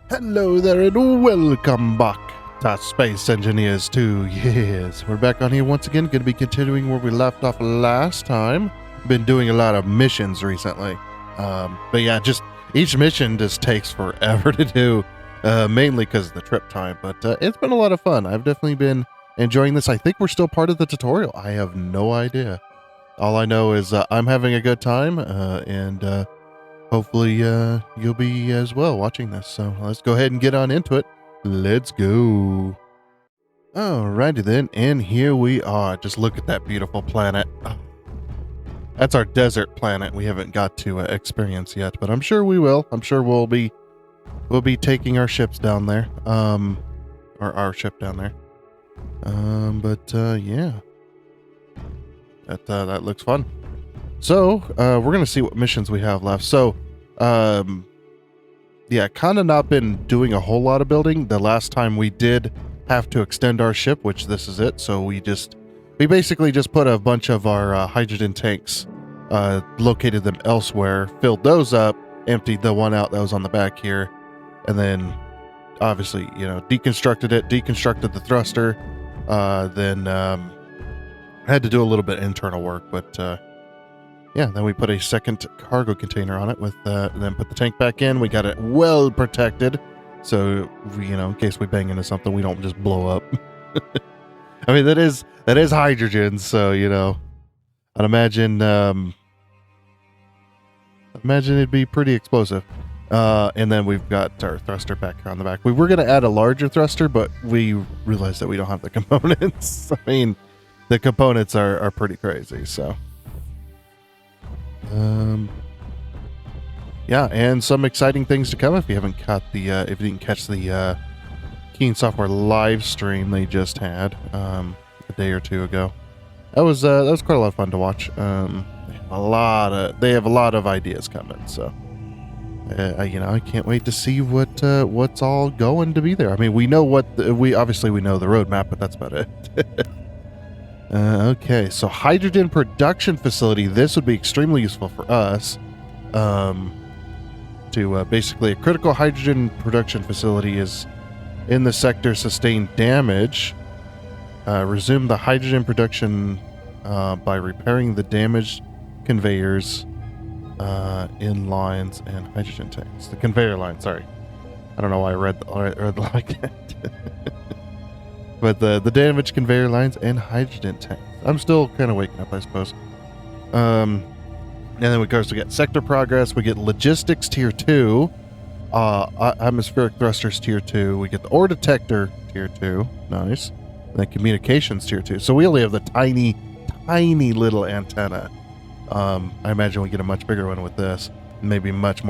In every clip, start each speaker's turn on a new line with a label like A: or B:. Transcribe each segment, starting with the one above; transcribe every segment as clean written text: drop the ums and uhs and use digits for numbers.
A: Hello there and welcome back to Space Engineers 2. Yes, we're back on here once again, going to be continuing where we left off last time. Been doing a lot of missions recently. But yeah, just each mission just takes forever to do, mainly because of the trip time. But it's been a lot of fun. I've definitely been enjoying this. I think we're still part of the tutorial. I have no idea. All I know is I'm having a good time, and hopefully you'll be as well watching this. So let's go ahead and get on into it. Let's go. Alrighty then, and here we are. Just look at that beautiful planet. Oh, that's our desert planet we haven't got to experience yet, but I'm sure we will. I'm sure we'll be taking our ships down there. Or our ship down there. Yeah. That looks fun. So, we're going to see what missions we have left. So, yeah, kind of not been doing a whole lot of building. The last time we did have to extend our ship, which this is it. So we basically just put a bunch of our hydrogen tanks, located them elsewhere, filled those up, emptied the one out that was on the back here, and then obviously, deconstructed the thruster, then had to do a little bit of internal work, but yeah, then we put a second cargo container on it with then put the tank back in. We got it well protected, so in case we bang into something, we don't just blow up. I mean, that is hydrogen, so I'd imagine it'd be pretty explosive. And then we've got our thruster back here on the back. We were going to add a larger thruster, but we realized that we don't have the components. I mean, the components are pretty crazy, so. Yeah, and some exciting things to come if you haven't caught if you didn't catch the Keen Software live stream they just had a day or two ago. That was quite a lot of fun to watch. They have a lot of ideas coming, so I can't wait to see what's all going to be there. I mean, we know we obviously know the roadmap, but that's about it. Okay, so hydrogen production facility. This would be extremely useful for us. To basically, a critical hydrogen production facility is in the sector sustained damage. Resume the hydrogen production by repairing the damaged conveyors in lines and hydrogen tanks. The conveyor line, sorry. I don't know why I read like that. But the damaged conveyor lines and hydrogen tanks. I'm still kind of waking up, I suppose. And then we get sector progress. We get logistics tier 2. Atmospheric thrusters tier 2. We get the ore detector tier 2. Nice. And then communications tier 2. So we only have the tiny little antenna. I imagine we get a much bigger one with this. Maybe much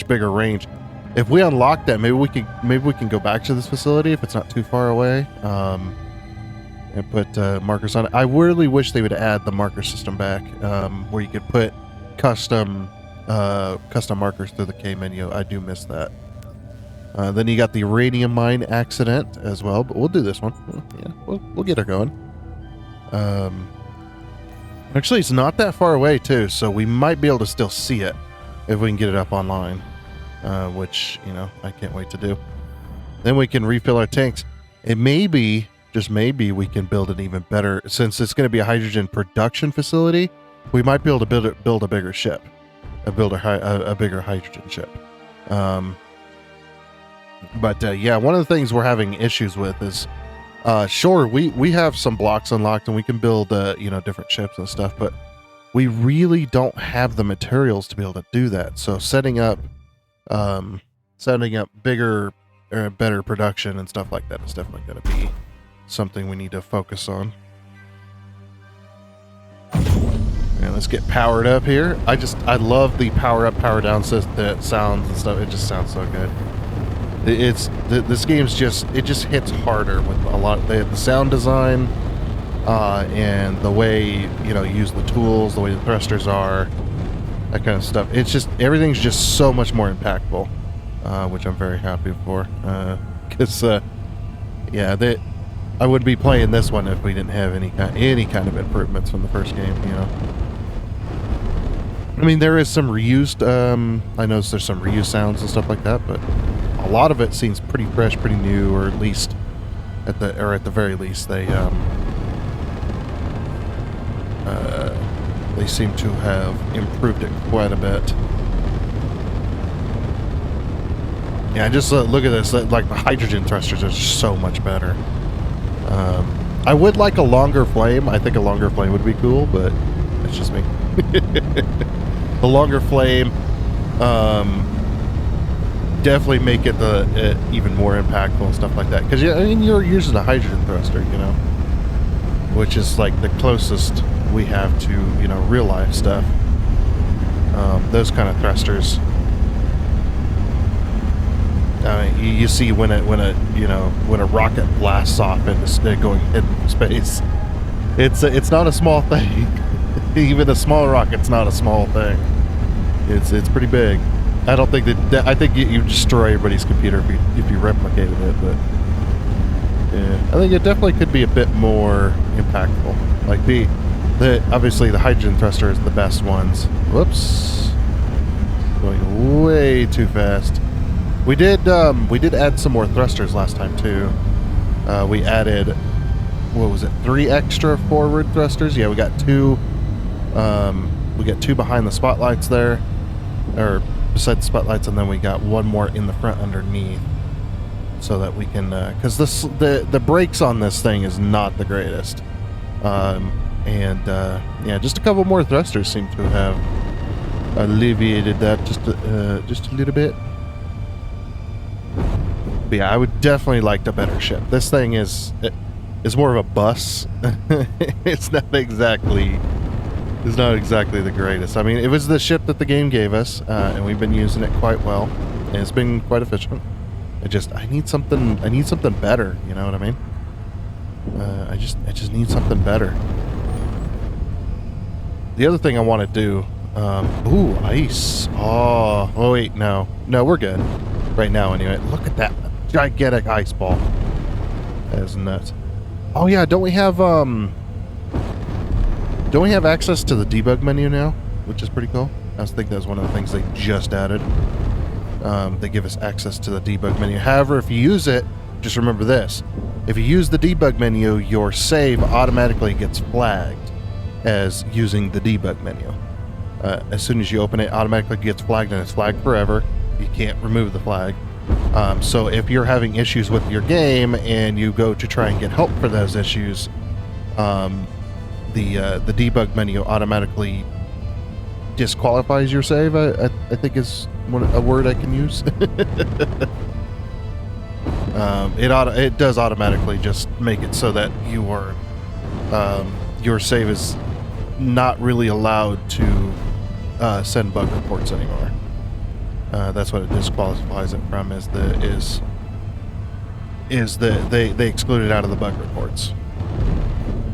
A: bigger range. If we unlock that, maybe we can go back to this facility if it's not too far away, and put markers on it. I really wish they would add the marker system back, where you could put custom markers through the K menu. I do miss that. Then you got the uranium mine accident as well, but we'll do this one. Yeah, we'll get her going. Actually, it's not that far away too, so we might be able to still see it if we can get it up online. Which, I can't wait to do. Then we can refill our tanks. And maybe, just maybe, we can build an even better, since it's going to be a hydrogen production facility, we might be able to build a bigger ship. Build a bigger hydrogen ship. Yeah, one of the things we're having issues with is, sure, we have some blocks unlocked and we can build, different ships and stuff, but we really don't have the materials to be able to do that. So setting up bigger or better production and stuff like that is definitely going to be something we need to focus on. And let's get powered up here. I love the power up, power down the sounds and stuff. It just sounds so good. This game's it just hits harder with a lot. They have the sound design, and the way you use the tools, the way the thrusters are. That kind of stuff. It's just, everything's just so much more impactful, which I'm very happy for. Because, yeah, I wouldn't be playing this one if we didn't have any kind of improvements from the first game, I mean, there is some reused, I noticed there's some reused sounds and stuff like that, but a lot of it seems pretty fresh, pretty new, or at least at the very least, they seem to have improved it quite a bit. Yeah, just look at this. Like the hydrogen thrusters are so much better. I would like a longer flame. I think a longer flame would be cool, but it's just me. The longer flame definitely make it even more impactful and stuff like that. Because I mean, you're using a hydrogen thruster, you know, which is like the closest we have to, you know, real life stuff. Those kind of thrusters. You see when a rocket blasts off into going into space, it's not a small thing. Even a small rocket's not a small thing. It's pretty big. I don't think that I think you destroy everybody's computer if you replicated it, but yeah, I think it definitely could be a bit more impactful. Like obviously the hydrogen thruster is the best ones. Whoops, going way too fast. We did add some more thrusters last time too. We added, what was it, 3 extra forward thrusters? Yeah, we got 2. We got 2 behind the spotlights there, or beside the spotlights, and then we got 1 more in the front underneath, so that we can, because the brakes on this thing is not the greatest. Yeah, just a couple more thrusters seem to have alleviated that just a little bit. But yeah, I would definitely like a better ship. This thing is more of a bus. It's not exactly the greatest. I mean, it was the ship that the game gave us, and we've been using it quite well, and it's been quite efficient. I need something better. You know what I mean? I just need something better. The other thing I want to do, ooh, ice. Oh wait, no, we're good right now. Anyway, look at that gigantic ice ball. That is nuts. Oh yeah, don't we have access to the debug menu now, which is pretty cool. I think that's one of the things they just added. They give us access to the debug menu. However, if you use it, just remember this: if you use the debug menu, your save automatically gets flagged as using the debug menu. As soon as you open it, automatically gets flagged, and it's flagged forever. You can't remove the flag. So if you're having issues with your game and you go to try and get help for those issues, the debug menu automatically disqualifies your save. I think is a word I can use. It does automatically just make it so that your save is not really allowed to send bug reports anymore. That's what it disqualifies it from. They exclude it out of the bug reports.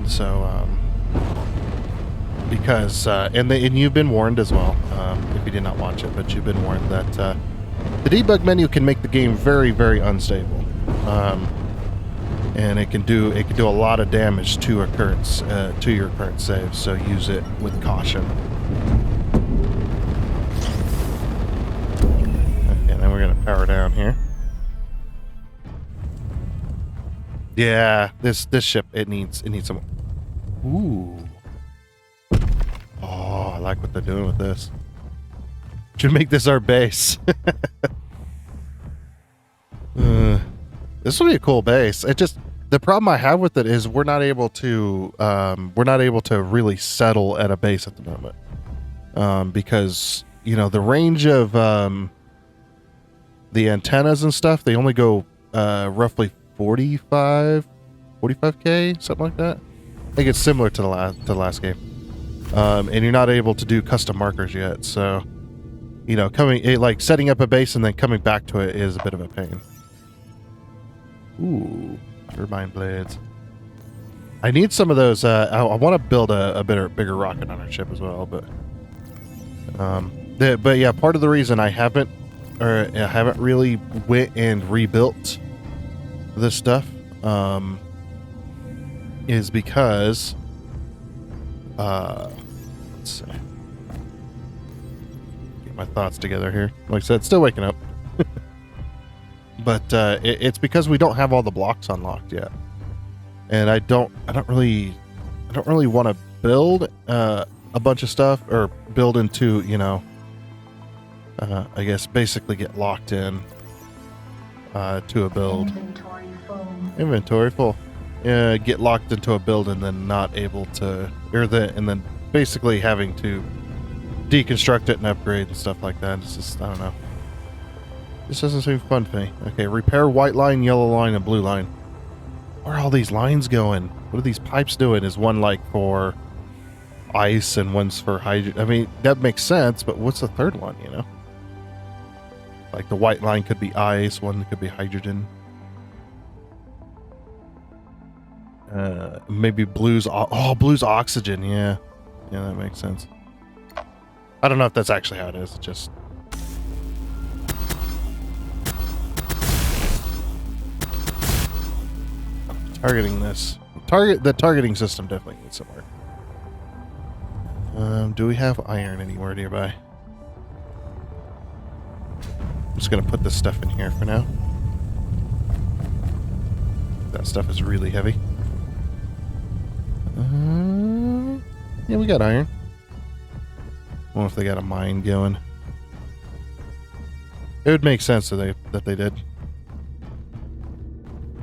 A: So because and you've been warned as well, if you did not watch it, but you've been warned that the debug menu can make the game very, very unstable, and it can do a lot of damage to your current save. So use it with caution. Okay, then we're gonna power down here. Yeah, this ship it needs some. Ooh. Oh, I like what they're doing with this. Should make this our base. This will be a cool base. The problem I have with it is we're not able to really settle at a base at the moment, because the range of the antennas and stuff, they only go roughly 45K, something like that. I think it's similar to the last game. And you're not able to do custom markers yet, so setting up a base and then coming back to it is a bit of a pain. Ooh, turbine blades. I need some of those. I want to build a bigger rocket on our ship as well, but yeah, part of the reason I haven't really went and rebuilt this stuff is because let's see. my thoughts together here. Like I said, still waking up. But it's because we don't have all the blocks unlocked yet. And I don't really want to build a bunch of stuff, or build into, you know, I guess basically get locked in to a build. Inventory full. Get locked into a build and then not able to, and then basically having to deconstruct it and upgrade and stuff like that. It's just, I don't know. This doesn't seem fun to me. Okay, repair white line, yellow line, and blue line. Where are all these lines going? What are these pipes doing? Is one like for ice and one's for hydrogen? I mean, that makes sense, but what's the third one, you know? Like the white line could be ice, one could be hydrogen. Maybe blue's, blue's oxygen, yeah. Yeah, that makes sense. I don't know if that's actually how it is, it's just... Targeting this. The targeting system definitely needs some work. Do we have iron anywhere nearby? I'm just gonna put this stuff in here for now. That stuff is really heavy. Yeah, we got iron. I wonder if they got a mine going. It would make sense that they did.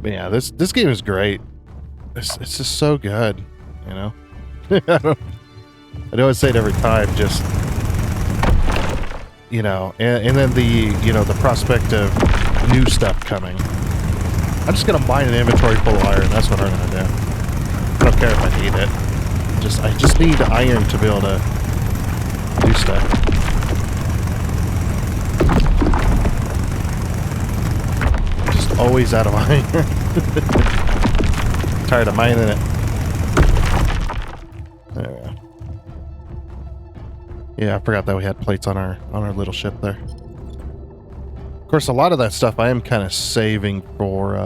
A: But yeah, this game is great. It's just so good, you know. I always say it every time, just, you know, and then the prospect of new stuff coming. I'm just gonna mine an inventory full of iron. That's what I'm gonna do. I don't care if I need it. I just need iron to be able to do stuff. Just always out of iron. Tired of mining it. There we go. Yeah, I forgot that we had plates on our little ship there. Of course, a lot of that stuff I am kind of saving for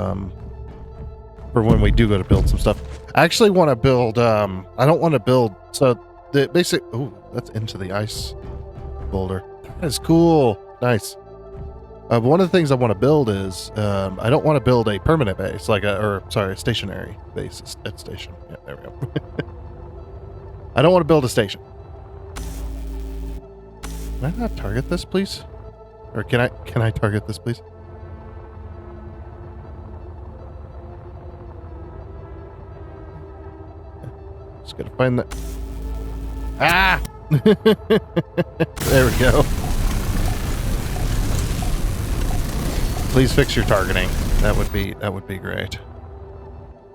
A: when we do go to build some stuff. I actually want to build, I don't want to build, so the basic, ooh, that's into the ice boulder. That is cool. Nice. One of the things I want to build is, I don't want to build a permanent base, like a stationary base at station. Yeah, there we go. I don't want to build a station. Can I not target this, please? Or can I target this, please? Just gotta find that. Ah! There we go. Please fix your targeting. That would be great.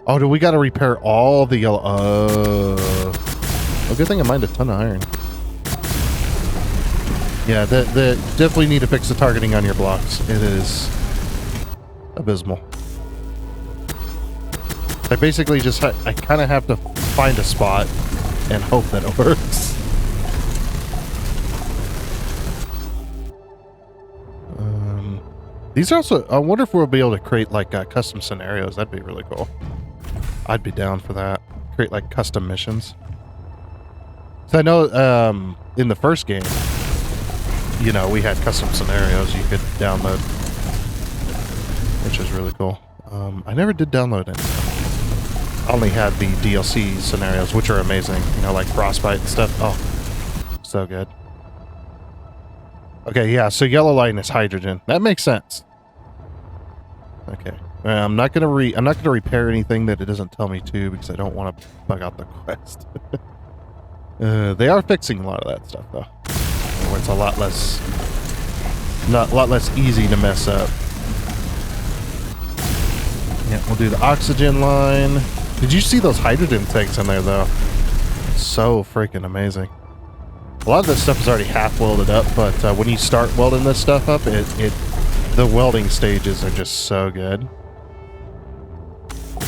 A: Oh, do we gotta repair all the yellow? Oh, good thing I mined a ton of iron. Yeah, the definitely need to fix the targeting on your blocks. It is abysmal. I basically just I kind of have to find a spot and hope that it works. These are also, I wonder if we'll be able to create like custom scenarios. That'd be really cool. I'd be down for that. Create like custom missions. So I know in the first game, you know, we had custom scenarios you could download, which is really cool. I never did download it. I only had the DLC scenarios, which are amazing. You know, like Frostbite and stuff. Oh, so good. Okay, yeah. So yellow line is hydrogen. That makes sense. Okay, I'm not gonna repair anything that it doesn't tell me to, because I don't want to bug out the quest. They are fixing a lot of that stuff though. Where it's a lot less easy to mess up. Yeah, we'll do the oxygen line. Did you see those hydrogen tanks in there though? So freaking amazing. A lot of this stuff is already half welded up, but when you start welding this stuff up, the welding stages are just so good.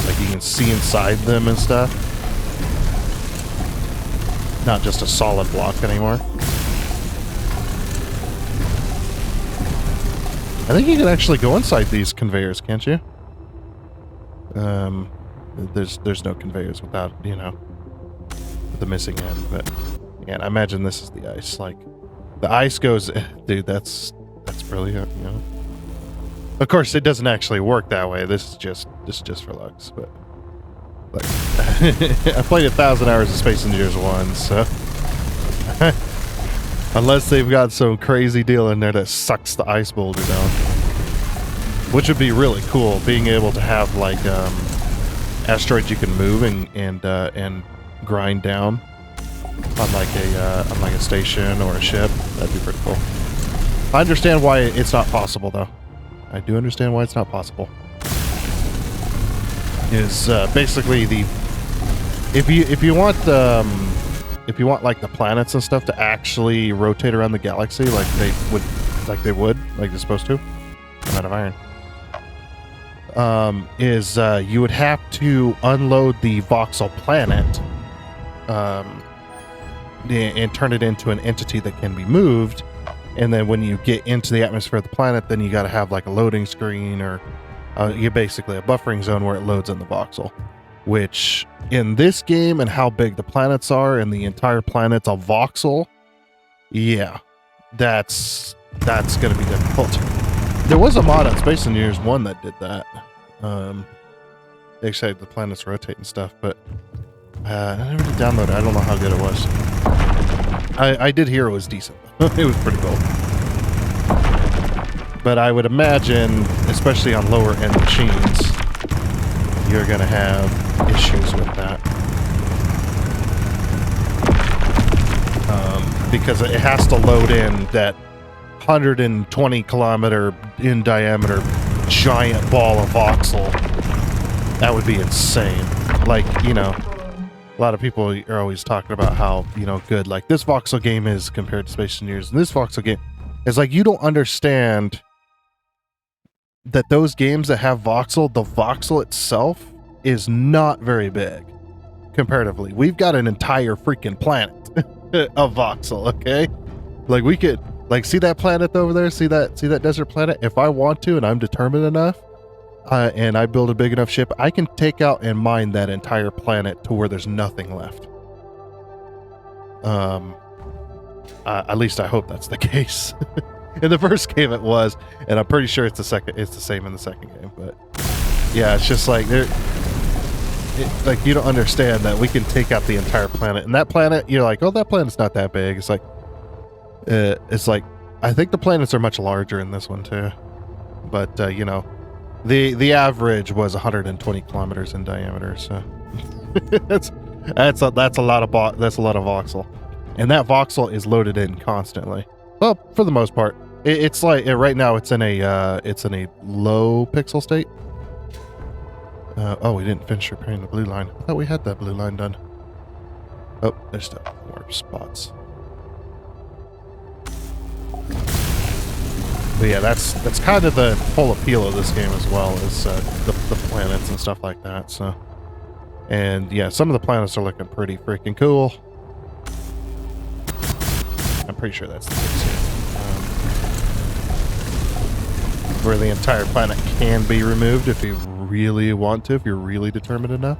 A: Like you can see inside them and stuff. Not just a solid block anymore. I think you can actually go inside these conveyors, can't you? There's no conveyors without, you know, the missing end, but yeah, I imagine this is the ice, like The ice goes, dude. That's brilliant. You know. Of course, it doesn't actually work that way. This is just for looks. But like, I played 1,000 hours of Space Engineers 1, so unless they've got some crazy deal in there that sucks the ice boulder down, which would be really cool. Being able to have like asteroids you can move and grind down on like a station or a ship. That'd be pretty cool. I understand why it's not possible, though. I do understand why it's not possible. Is basically if you want like the planets and stuff to actually rotate around the galaxy like they're supposed to. I'm out of iron. You would have to unload the voxel planet and turn it into an entity that can be moved. And then when you get into the atmosphere of the planet, then you got to have like a loading screen or you're basically a buffering zone where it loads in the voxel. Which in this game and how big the planets are and the entire planet's a voxel, yeah, that's going to be difficult. There was a mod on Space Engineers 1 that did that. They actually had the planets rotate and stuff, but I never did download it. I don't know how good it was. I did hear it was decent. It was pretty cool. But I would imagine, especially on lower end machines, you're going to have issues with that. Because it has to load in that 120 kilometer in diameter giant ball of voxel. That would be insane. Like, you know, a lot of people are always talking about how, you know, good like this voxel game is compared to Space Engineers. And this voxel game is like, you don't understand that those games that have voxel, the voxel itself is not very big comparatively. We've got an entire freaking planet of voxel, okay? Like we could, like, see that planet over there? See that desert planet? If I want to and I'm determined enough, and I build a big enough ship, I can take out and mine that entire planet to where there's nothing left. At least I hope that's the case. In the first game it was, and I'm pretty sure it's the same in the second game. But yeah, it's just like like you don't understand that we can take out the entire planet, and that planet, you're like, oh, that planet's not that big. It's like I think the planets are much larger in this one too, but you know. The average was 120 kilometers in diameter, so that's a lot of voxel, and that voxel is loaded in constantly. Well, for the most part, it's like right now it's in a low pixel state. Oh, we didn't finish repairing the blue line. I thought we had that blue line done. Oh, there's still more spots. But yeah, that's kind of the whole appeal of this game as well, is the planets and stuff like that. So, and yeah, some of the planets are looking pretty freaking cool. I'm pretty sure that's the case here. Where the entire planet can be removed if you really want to, if you're really determined enough.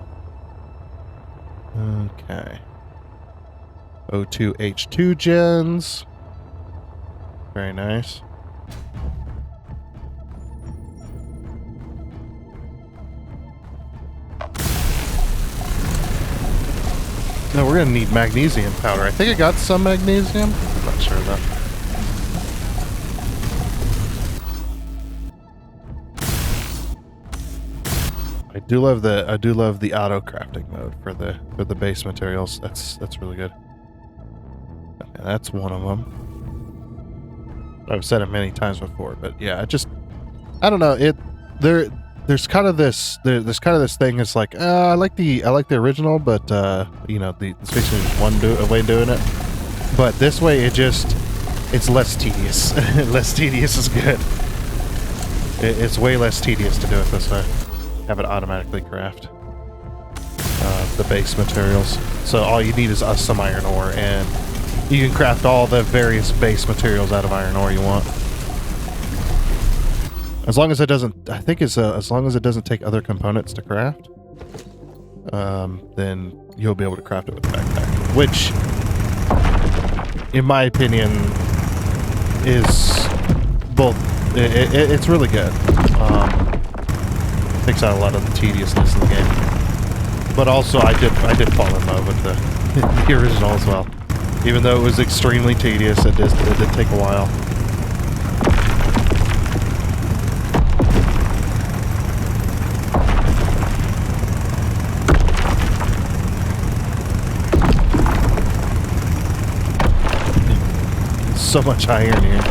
A: Okay. O2H2 gens. Very nice. No, we're gonna need magnesium powder. I think I got some magnesium. I'm not sure though. I do love the auto crafting mode for the base materials. That's really good. Okay, that's one of them. I've said it many times before, but yeah, I don't know. There's kind of this thing. It's like I like the original, but you know, the Space Engineers one way of doing it. But this way, it's less tedious. Less tedious is good. It's way less tedious to do it this way. Have it automatically craft the base materials. So all you need is some iron ore, and you can craft all the various base materials out of iron ore you want. As long as it doesn't, I think as long as it doesn't take other components to craft, then you'll be able to craft it with the backpack. Which, in my opinion, is both. It's really good. Takes out a lot of the tediousness in the game. But also, I did fall in love with the original as well. Even though it was extremely tedious, it did take a while. So much iron here.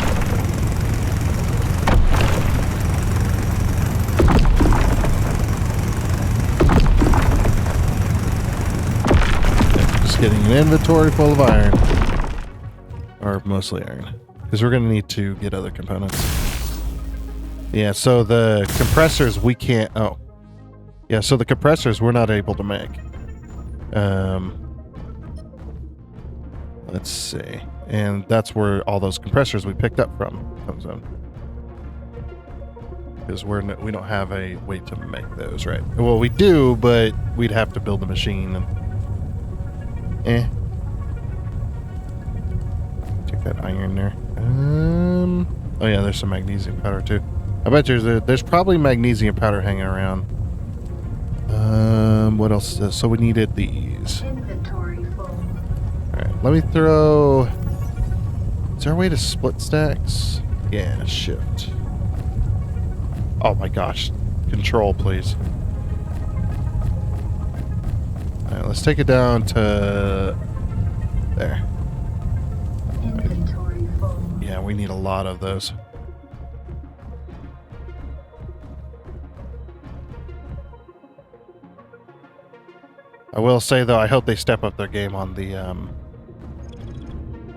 A: Just getting an inventory full of iron. Or mostly iron. Because we're going to need to get other components. Yeah, so the compressors we can't... Oh. Yeah, so the compressors we're not able to make. Let's see. And that's where all those compressors we picked up from comes in. Because we don't have a way to make those, right? Well, we do, but we'd have to build a machine. And take that iron there. Oh yeah, there's some magnesium powder too. I bet there's probably magnesium powder hanging around. What else? So we needed these.
B: Inventory full.
A: All right, let me throw. Is there a way to split stacks? Yeah, shift. Oh my gosh. Control, please. Alright, let's take it down to... there.
B: Inventory full.
A: Yeah, we need a lot of those. I will say, though, I hope they step up their game on the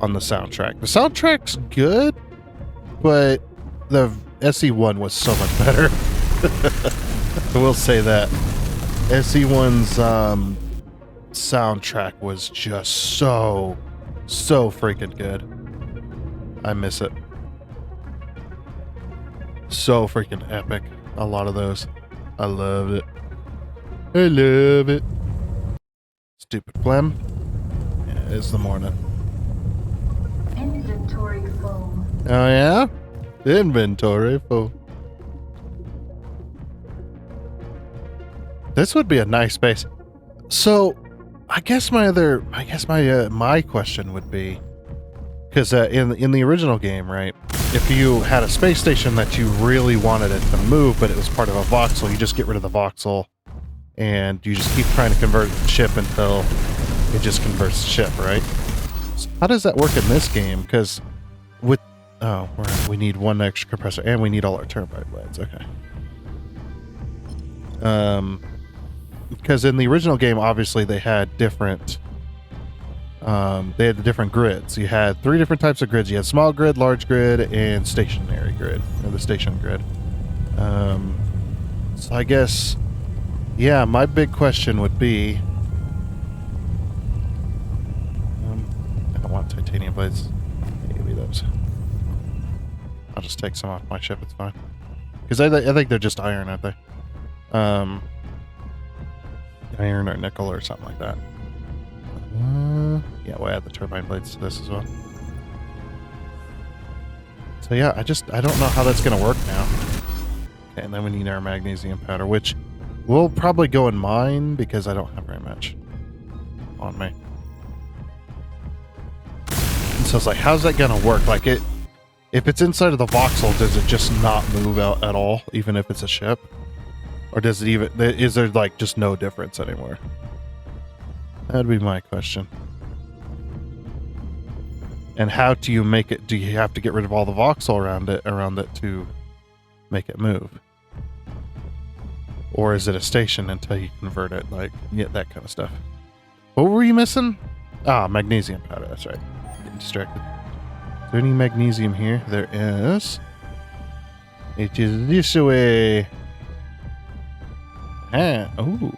A: soundtrack. The soundtrack's good, but the SE1 was so much better. I will say that. SE1's soundtrack was just so freaking good. I miss it. So freaking epic. A lot of those. I loved it. I love it. Stupid phlegm. Yeah, it's the morning.
B: Inventory full.
A: Oh yeah? Inventory full. This would be a nice base. So, I guess my question would be, because in the original game, right? If you had a space station that you really wanted it to move, but it was part of a voxel, you just get rid of the voxel, and you just keep trying to convert the ship until it just converts the ship, right? So how does that work in this game? Because with we need one extra compressor, and we need all our turbine blades. Okay. Because in the original game, obviously they had different grids. You had 3 different types of grids. You had small grid, large grid, and stationary grid, or the station grid. So I guess, yeah, my big question would be, I don't want titanium blades. Give me those. I'll just take some off my ship. It's fine. Because I think they're just iron, aren't they? Iron or nickel or something like that. Yeah, we'll add the turbine blades to this as well. So yeah, I don't know how that's gonna work now. Okay, and then we need our magnesium powder, which we'll probably go and mine because I don't have very much on me. And so it's like, how's that gonna work? Like if it's inside of the voxel, does it just not move out at all, even if it's a ship? Or does it even, is there like just no difference anymore? That'd be my question. And how do you make it? Do you have to get rid of all the voxel around it to make it move? Or is it a station until you convert it? Like, yeah, that kind of stuff. What were you missing? Ah, magnesium powder. That's right. Getting distracted. Is there any magnesium here? There is. It is this way. Ah, ooh.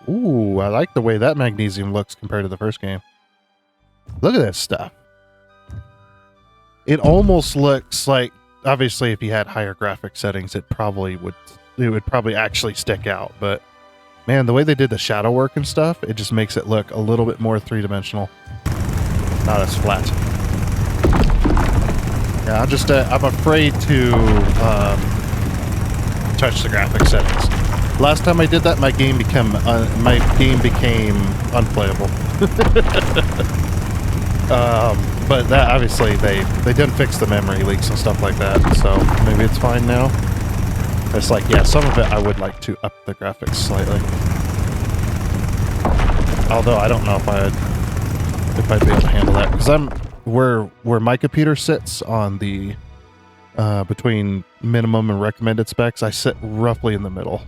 A: Ooh, I like the way that magnesium looks compared to the first game. Look at that stuff. It almost looks like, obviously if you had higher graphic settings, it would probably actually stick out, but man, the way they did the shadow work and stuff, it just makes it look a little bit more three-dimensional. Not as flat. Yeah, I'm afraid to touch the graphic settings. Last time I did that, my game became unplayable. But that obviously they didn't fix the memory leaks and stuff like that, so maybe it's fine now. It's like, yeah, some of it I would like to up the graphics slightly. Although I don't know if I'd be able to handle that, because where my computer sits on the between minimum and recommended specs, I sit roughly in the middle.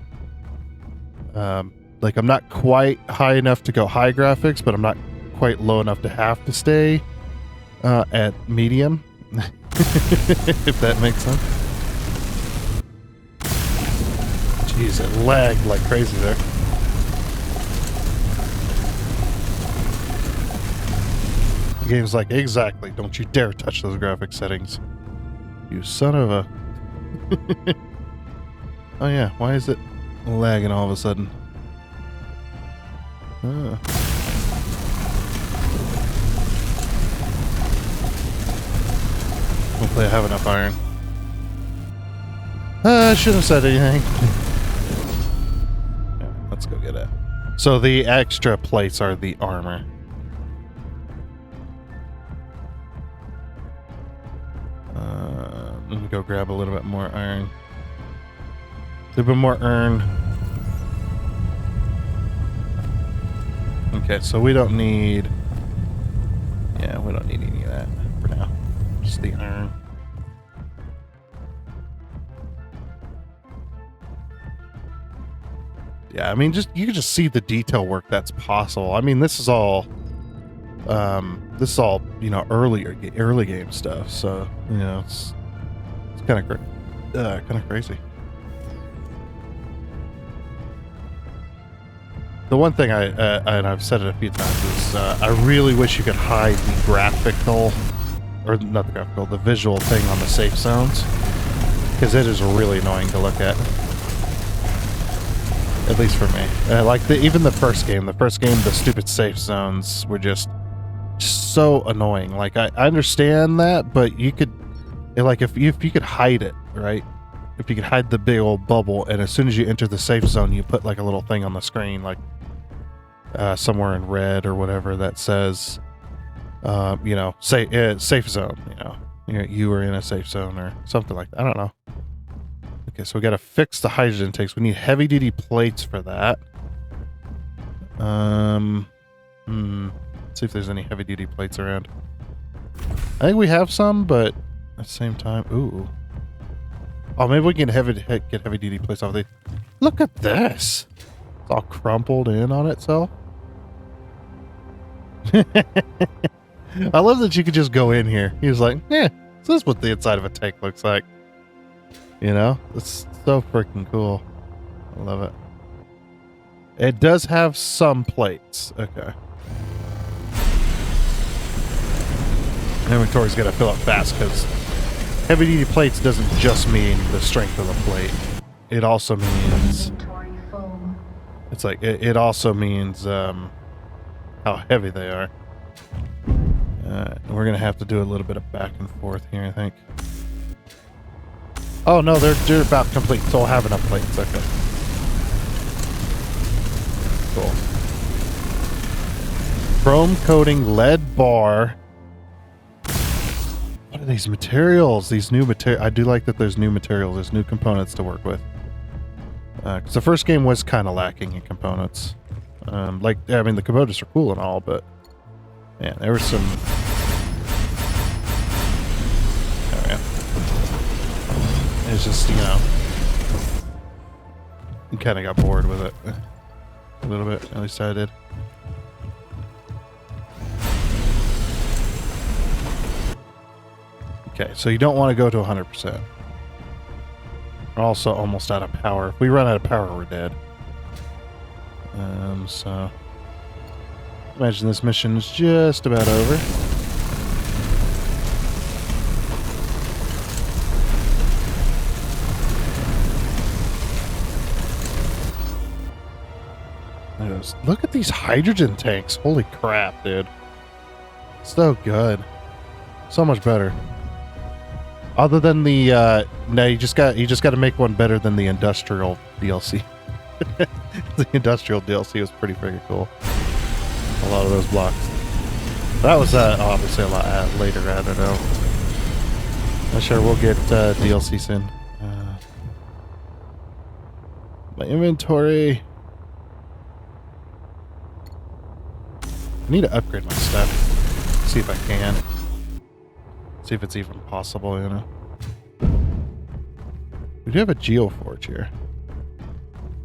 A: Like, I'm not quite high enough to go high graphics, but I'm not quite low enough to have to stay at medium, if that makes sense. Jeez, it lagged like crazy there. The game's like, exactly, don't you dare touch those graphic settings. You son of a... Oh yeah, why is it lagging all of a sudden? Hopefully I have enough iron. I shouldn't have said anything. Yeah, let's go get it. So the extra plates are the armor. Let me go grab a little bit more iron. A little bit more iron. Okay, so we don't need... Yeah, we don't need any of that for now. Just the iron. Yeah, I mean, you can just see the detail work that's possible. I mean, this is all, you know, early game stuff. So, you know, it's kind of crazy. The one thing and I've said it a few times is I really wish you could hide the graphical, or not the graphical, the visual thing on the safe zones, because it is really annoying to look at. At least for me. Like even the first game, the stupid safe zones were just so annoying. Like I understand that, but you could, like if you could hide it, right? If you could hide the big old bubble, and as soon as you enter the safe zone, you put like a little thing on the screen, like somewhere in red or whatever that says, you know, say safe zone. You know, you were in a safe zone or something like that. I don't know. Okay, so we got to fix the hydrogen tanks. We need heavy-duty plates for that. Let's see if there's any heavy-duty plates around. I think we have some, but at the same time, ooh. Oh, maybe we can get heavy-duty plates off the... Look at this! It's all crumpled in on itself. I love that you could just go in here. He was like, so this is what the inside of a tank looks like. You know, it's so freaking cool. I love it. It does have some plates. Okay. Inventory's got to fill up fast because heavy duty plates doesn't just mean the strength of the plate. It also means... It's like, it also means how heavy they are. We're going to have to do a little bit of back and forth here, I think. Oh no, they're about complete, so I'll have enough plates. Okay. Cool. Chrome coating, lead bar. What are these materials? These new materials. I do like that there's new materials, there's new components to work with. Because the first game was kind of lacking in components. Like, I mean, the components are cool and all, but man, there was some... Oh yeah. It's just, you know, you kind of got bored with it a little bit. At least I did. Okay, so you don't want to go to 100%. We're also almost out of power. If we run out of power, we're dead. So imagine this mission is just about over. Look at these hydrogen tanks. Holy crap, dude. So good. So much better. Other than the no, you just got to make one better than the industrial DLC. The industrial DLC was pretty freaking cool. A lot of those blocks. That was obviously a lot later. I don't know. I'm sure we'll get DLC soon. My inventory. I need to upgrade my stuff. See if I can. See if it's even possible, you know. We do have a geoforge here.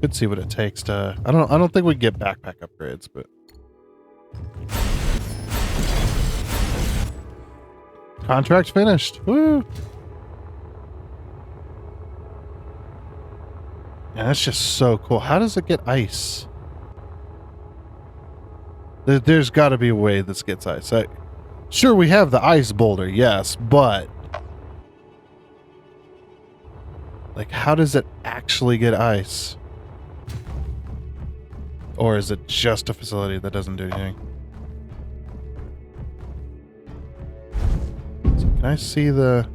A: Could see what it takes to. I don't think we get backpack upgrades, but contract finished. Woo! Yeah, that's just so cool. How does it get ice? There's got to be a way this gets ice. Sure, we have the ice boulder, yes, but like, how does it actually get ice? Or is it just a facility that doesn't do anything? So can I see the...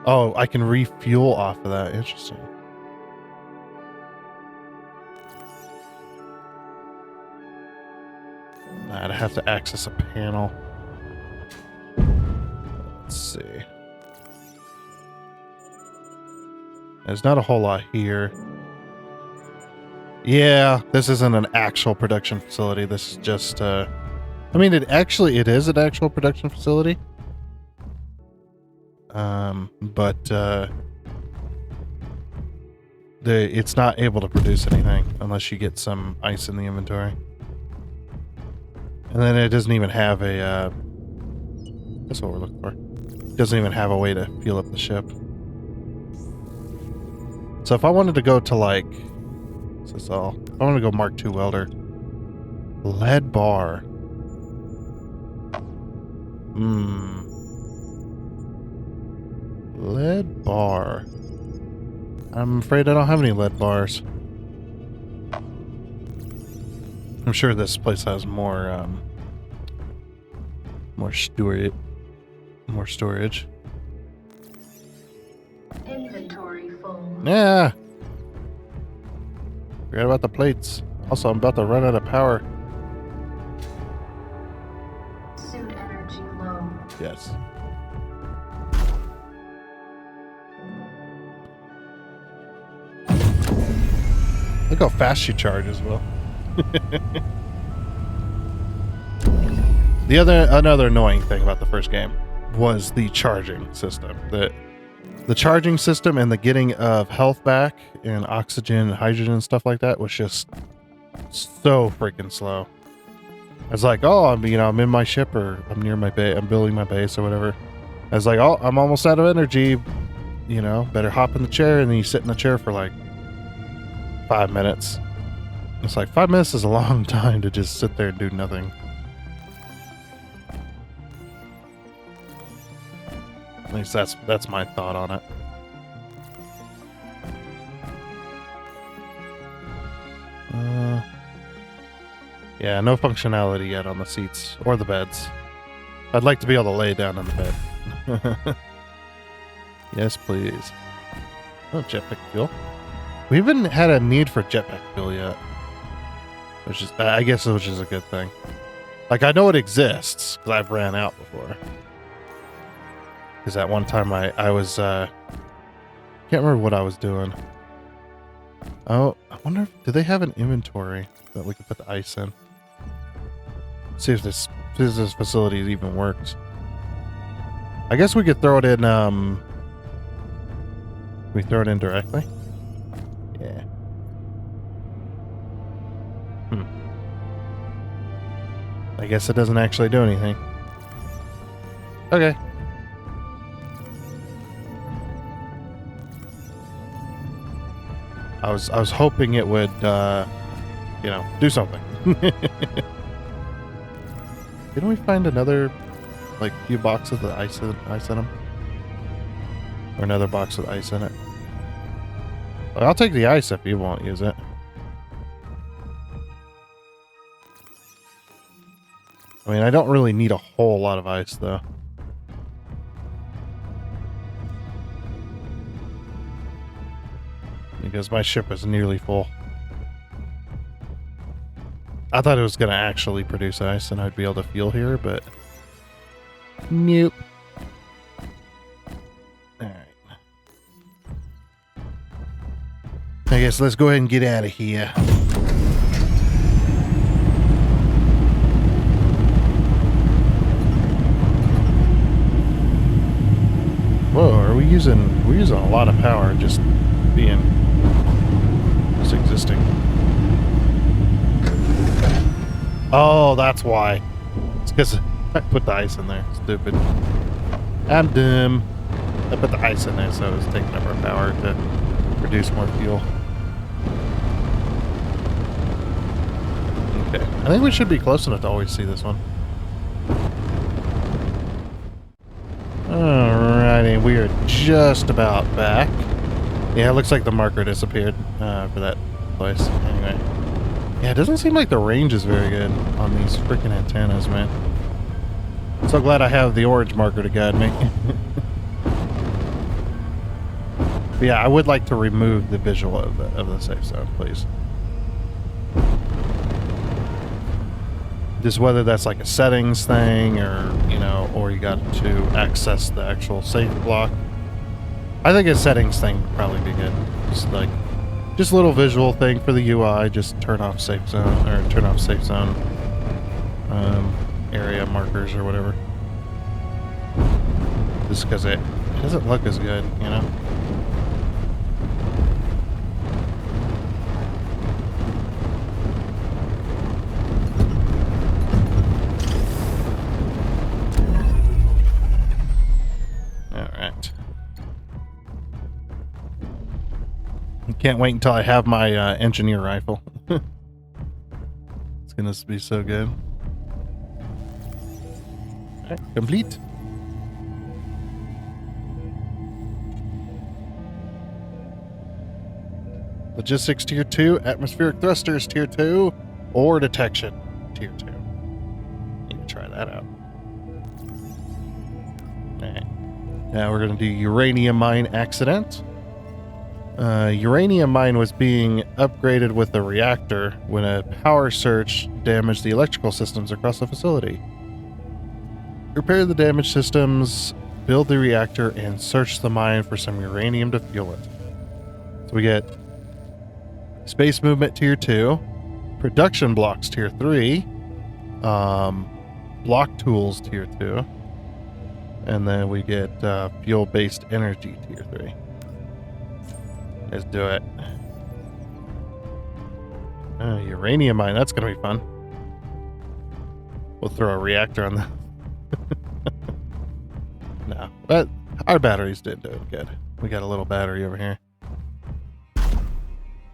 A: Oh, I can refuel off of that. Interesting. I'd have to access a panel. Let's see. There's not a whole lot here. Yeah, this isn't an actual production facility. This is just, I mean, it is an actual production facility. But, it's not able to produce anything unless you get some ice in the inventory. And then it doesn't even have a, that's what we're looking for. It doesn't even have a way to fuel up the ship. So if I wanted to go to, like, what's this all? I want to go Mark II welder. Lead bar. Lead bar. I'm afraid I don't have any lead bars. I'm sure this place has more storage.
B: Inventory full.
A: Yeah. Forgot about the plates. Also, I'm about to run out of power.
B: Suit energy low.
A: Yes. Look how fast she charges, Will. Another annoying thing about the first game was the charging system. The charging system and the getting of health back and oxygen and hydrogen and stuff like that was just so freaking slow. I was like, oh, I'm in my ship, or I'm near my base, I'm building my base or whatever. I was like, oh, I'm almost out of energy. Better hop in the chair, and then you sit in the chair for like 5 minutes. It's like 5 minutes is a long time to just sit there and do nothing. At least that's my thought on it. Yeah, no functionality yet on the seats or the beds. I'd like to be able to lay down on the bed. Yes, please. Oh, jetpack fuel. We haven't had a need for jetpack fuel yet, which is a good thing. Like, I know it exists because I've ran out before. Because at one time I was can't remember what I was doing. Oh, I wonder do they have an inventory that we can put the ice in? See if this facility even works. I guess we could throw it in. Can we throw it in directly? Yeah. I guess it doesn't actually do anything. Okay. I was hoping it would, do something. Didn't we find another, like, few boxes with ice in them? Or another box with ice in it? Well, I'll take the ice if you won't use it. I mean, I don't really need a whole lot of ice, though. because my ship was nearly full. I thought it was going to actually produce ice and I'd be able to fuel here, but nope. Alright. I guess let's go ahead and get out of here. Whoa, we're using a lot of power just existing. Oh, that's why. It's because I put the ice in there. Stupid. I'm dumb. I put the ice in there, so it was taking up our power to produce more fuel. Okay. I think we should be close enough to always see this one. Alrighty, we are just about back. Yeah, it looks like the marker disappeared for that place. Anyway. Yeah, it doesn't seem like the range is very good on these freaking antennas, man. So glad I have the orange marker to guide me. But yeah, I would like to remove the visual of the safe zone, please. Just whether that's like a settings thing or, you know, or you got to access the actual safe block. I think a settings thing would probably be good. Just a little visual thing for the UI. Just turn off safe zone or turn off safe zone area markers or whatever. Just because it doesn't look as good, you know. Can't wait until I have my engineer rifle. It's gonna be so good. Alright, complete. Logistics tier 2, atmospheric thrusters tier 2, or detection tier 2. You can try that out. Alright. Now we're gonna do uranium mine accident. Uranium mine was being upgraded with the reactor when a power surge damaged the electrical systems across the facility. Repair the damaged systems, build the reactor, and search the mine for some uranium to fuel it. So we get space movement tier 2, production blocks tier 3, block tools tier 2, and then we get fuel-based energy tier 3. Let's do it. Uranium mine, that's gonna be fun. We'll throw a reactor on that. No, but our batteries did do it good. We got a little battery over here.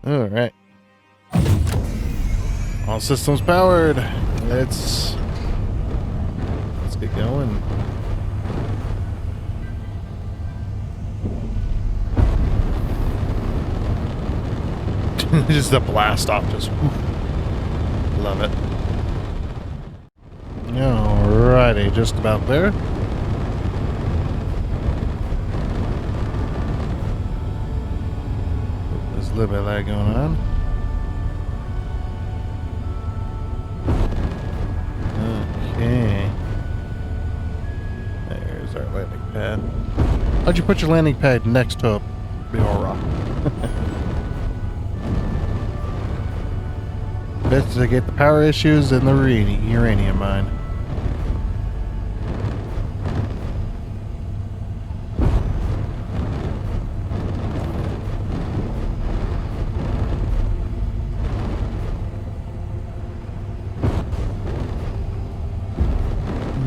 A: Alright. All systems powered. Let's get going. Just a blast off, just love it. Alrighty, just about there. There's a little bit of that going on. Okay. There's our landing pad. How'd you put your landing pad next to a rock? Investigate the power issues in the uranium mine.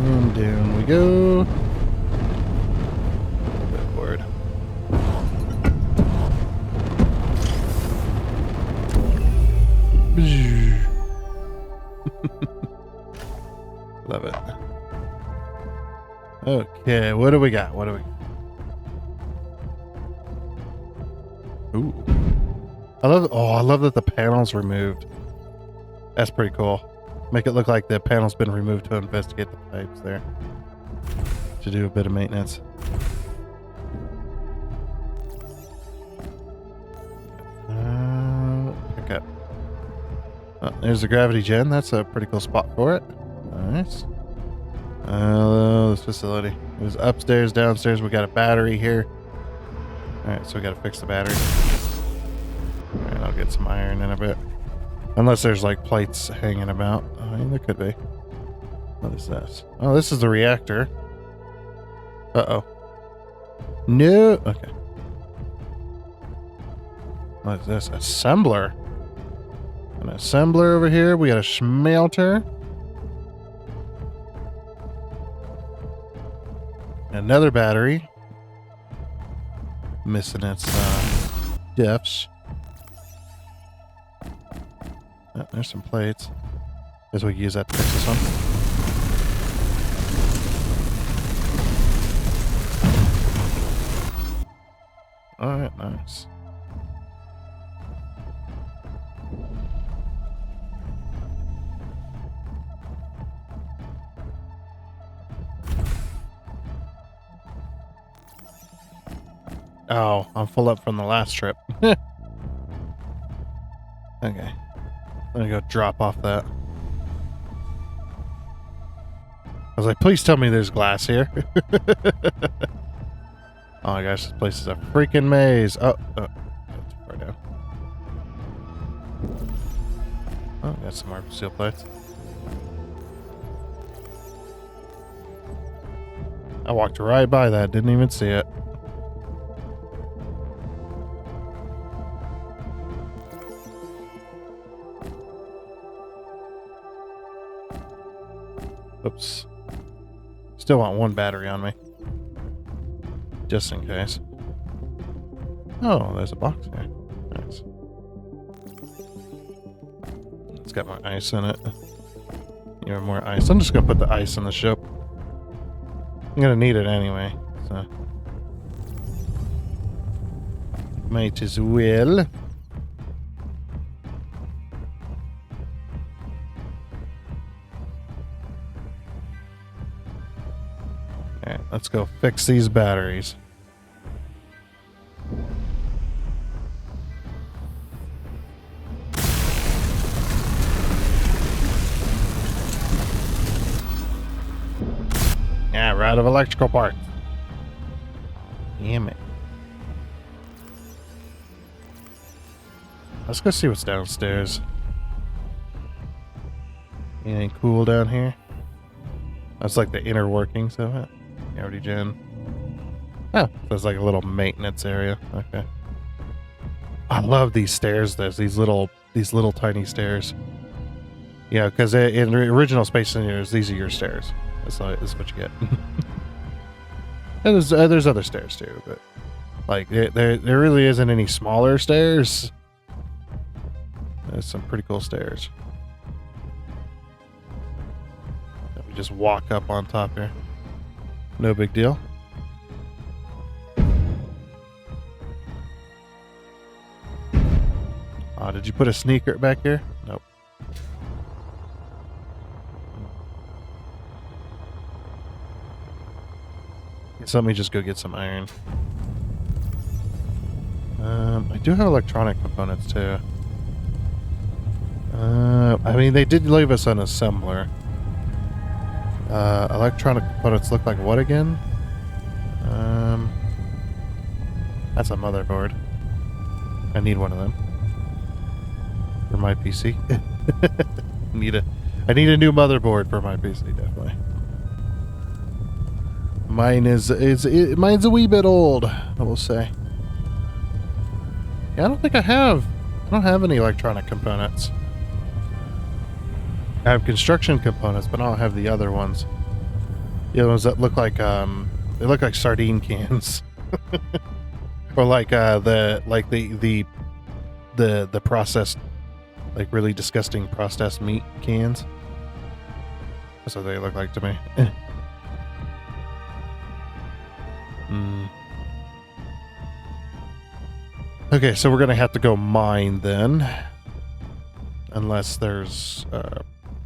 A: And down we go. A little bit forward. Love it. Okay, what do we got? Ooh. I love that the panel's removed. That's pretty cool. Make it look like the panel's been removed to investigate the pipes there. To do a bit of maintenance. There's the gravity gen. That's a pretty cool spot for it. Nice. This facility. It was upstairs, downstairs. We got a battery here. Alright, so we gotta fix the battery. Alright, I'll get some iron in a bit. Unless there's like plates hanging about. I mean, there could be. What is this? Oh, this is the reactor. Uh-oh. No. Okay. What is this? Assembler. An assembler over here. We got a smelter. Another battery. Missing its diffs. Oh, there's some plates. Guess we can use that to fix this one. Alright, nice. Oh, I'm full up from the last trip. Okay. I'm gonna go drop off that. I was like, please tell me there's glass here. Oh my gosh, this place is a freaking maze. Oh, too far down. Oh, got some more steel plates. I walked right by that, didn't even see it. Oops. Still want one battery on me. Just in case. Oh, there's a box here. Nice. It's got more ice in it. Even more ice. I'm just gonna put the ice in the ship. I'm gonna need it anyway, so. Might as well. Alright, let's go fix these batteries. Yeah, we're out of electrical parts. Damn it. Let's go see what's downstairs. Anything cool down here? That's like the inner workings of it. Gravity gen. Oh, there's like a little maintenance area. Okay. I love these stairs. There's these little tiny stairs. Yeah, because in the original Space Invaders, these are your stairs. This is what you get. And there's other stairs too, but like there really isn't any smaller stairs. There's some pretty cool stairs. We just walk up on top here. No big deal. Oh, did you put a sneaker back here? Nope. So let me just go get some iron. I do have electronic components too. I mean, they did leave us an assembler. Electronic components look like what again? That's a motherboard. I need one of them for my PC. I need a new motherboard for my PC, definitely. Mine's a wee bit old, I will say. Yeah, I don't have any electronic components. I have construction components, but I don't have the other ones. The other ones that look like they look like sardine cans. Or like the processed, like really disgusting processed meat cans. That's what they look like to me. Okay, so we're gonna have to go mine then, unless there's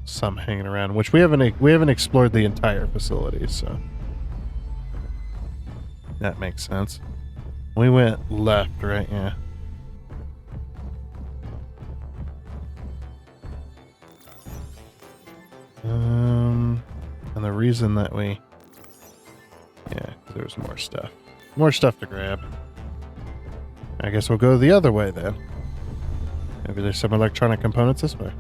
A: some hanging around, which we haven't explored the entire facility, so that makes sense. We went left, right? Yeah. And the reason that we... Yeah, 'cause there's more stuff. More stuff to grab. I guess we'll go the other way then. Maybe there's some electronic components this way.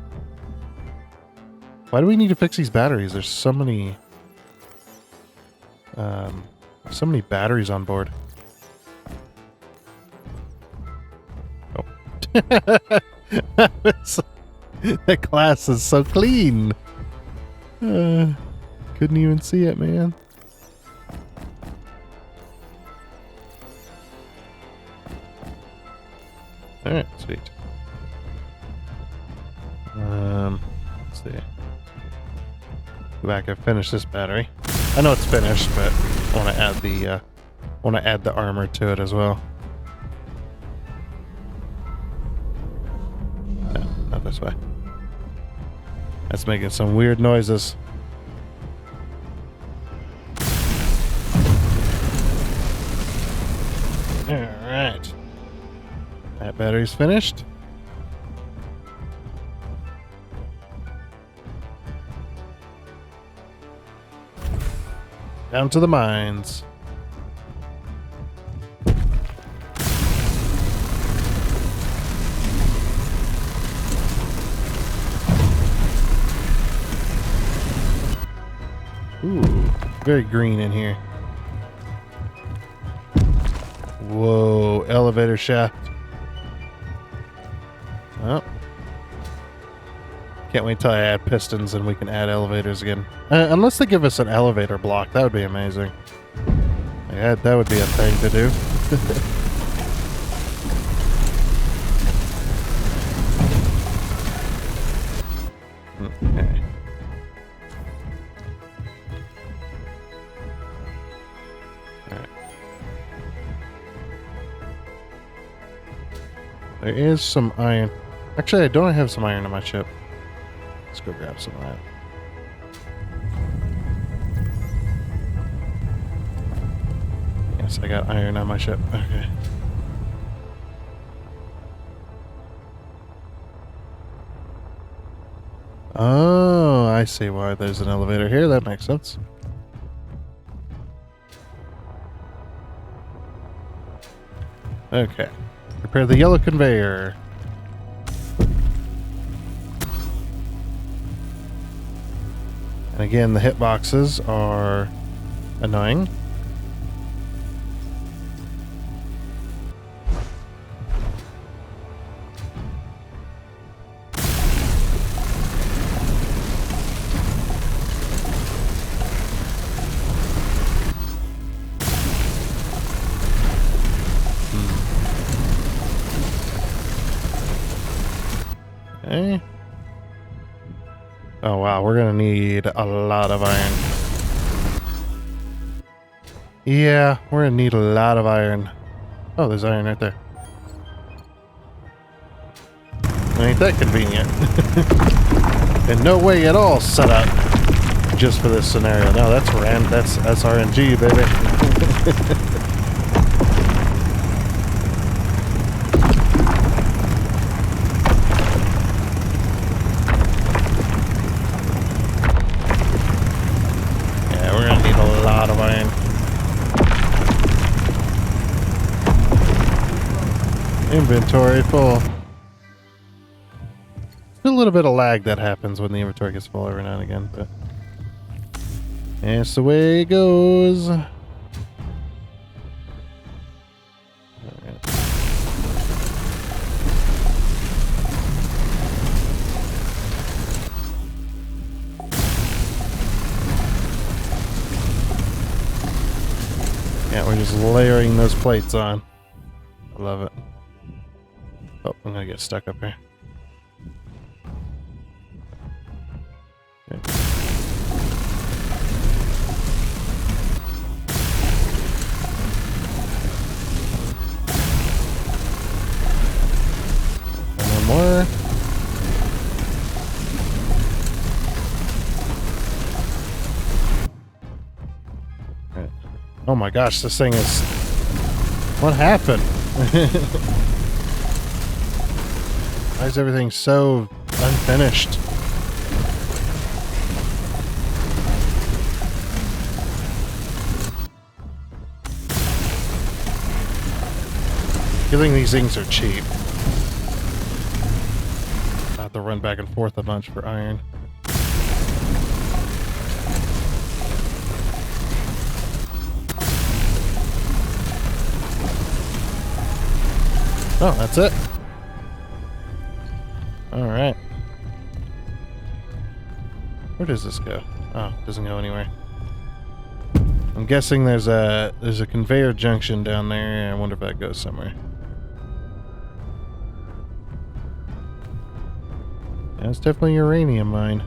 A: Why do we need to fix these batteries? There's so many... so many batteries on board. Oh. That glass is so clean. Couldn't even see it, man. Alright, sweet. Let's see. Go back and finish this battery. I know it's finished, but I want to add the armor to it as well. No, not this way. That's making some weird noises. Alright. That battery's finished. Down to the mines. Ooh, very green in here. Whoa, elevator shaft. Oh. Can't wait till I add pistons and we can add elevators again. Unless they give us an elevator block, that would be amazing. Yeah, that would be a thing to do. Okay. Alright. There is some iron. Actually, I don't have some iron on my ship. Let's go grab some of that. Yes, I got iron on my ship. Okay. Oh, I see why there's an elevator here. That makes sense. Okay. Prepare the yellow conveyor. And again, the hitboxes are annoying. Okay. Oh wow, we're gonna need a lot of iron. Yeah, we're gonna need a lot of iron. Oh, there's iron right there. Ain't that convenient? In no way at all set up just for this scenario. No, that's that's RNG, baby. Inventory full. Still a little bit of lag that happens when the inventory gets full every now and again, but that's the way it goes. All right. Yeah, we're just layering those plates on. I love it. Oh, I'm gonna get stuck up here. Okay. One more. Okay. Oh my gosh, this thing is... What happened? Why is everything so unfinished? Feeling these things are cheap. I have to run back and forth a bunch for iron. Oh, that's it. Alright. Where does this go? Oh, it doesn't go anywhere. I'm guessing there's a conveyor junction down there. I wonder if that goes somewhere. Yeah, it's definitely a uranium mine.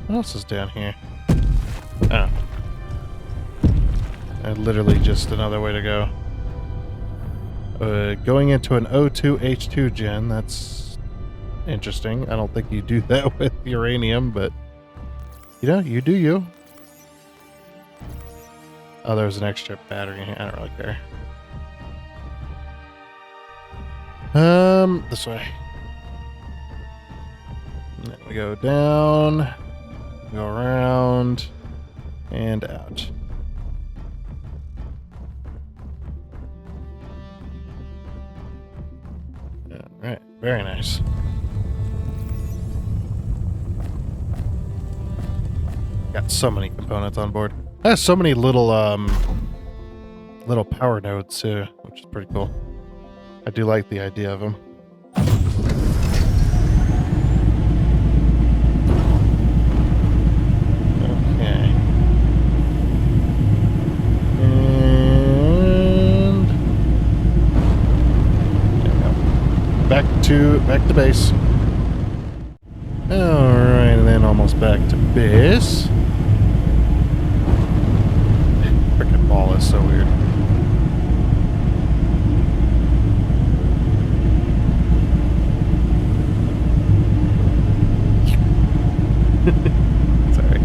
A: What else is down here? Oh. Literally just another way to go. Going into an O2H2 gen, that's interesting. I don't think you do that with uranium, but you know, you do you. Oh, there's an extra battery in here. I don't really care. This way. And then we go down, go around, and out. Alright, very nice. Got so many components on board. It has so many little little power nodes too, which is pretty cool. I do like the idea of them. Okay. And there we go. Back to base. Alright, and then almost back to base. Frickin' ball is so weird. Sorry.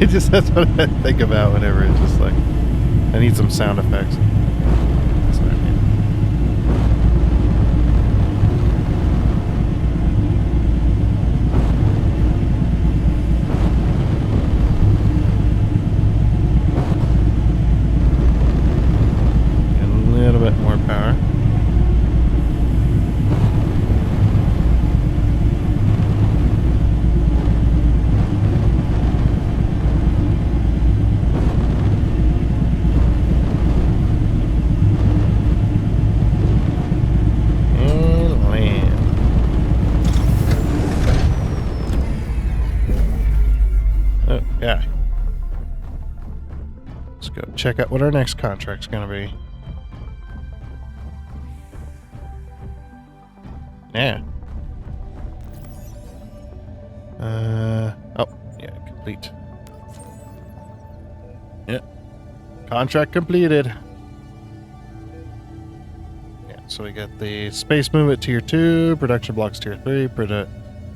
A: It just, that's what I think about whenever it's just like, I need some sound effects. Sorry. A little bit more power. Yeah. Let's go check out what our next contract's gonna be. Yeah. Oh, yeah, complete. Yeah. Contract completed. Yeah, so we got the space movement tier 2, production blocks tier 3,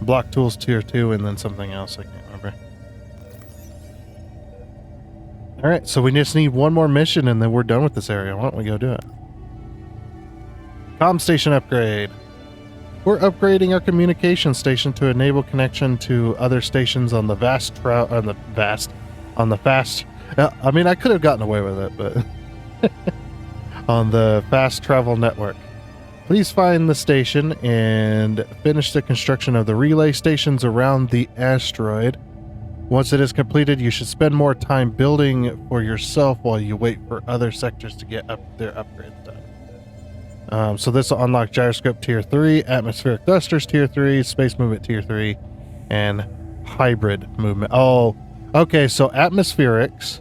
A: block tools tier 2, and then something else I can't remember. Alright, so we just need one more mission and then we're done with this area. Why don't we go do it? Comm station upgrade. We're upgrading our communication station to enable connection to other stations on the fast. I mean, I could have gotten away with it, but on the fast travel network. Please find the station and finish the construction of the relay stations around the asteroid. Once it is completed, you should spend more time building for yourself while you wait for other sectors to get up their upgrades done. So this will unlock gyroscope tier 3, atmospheric thrusters tier 3, space movement tier 3, and hybrid movement. Oh, okay, so atmospherics,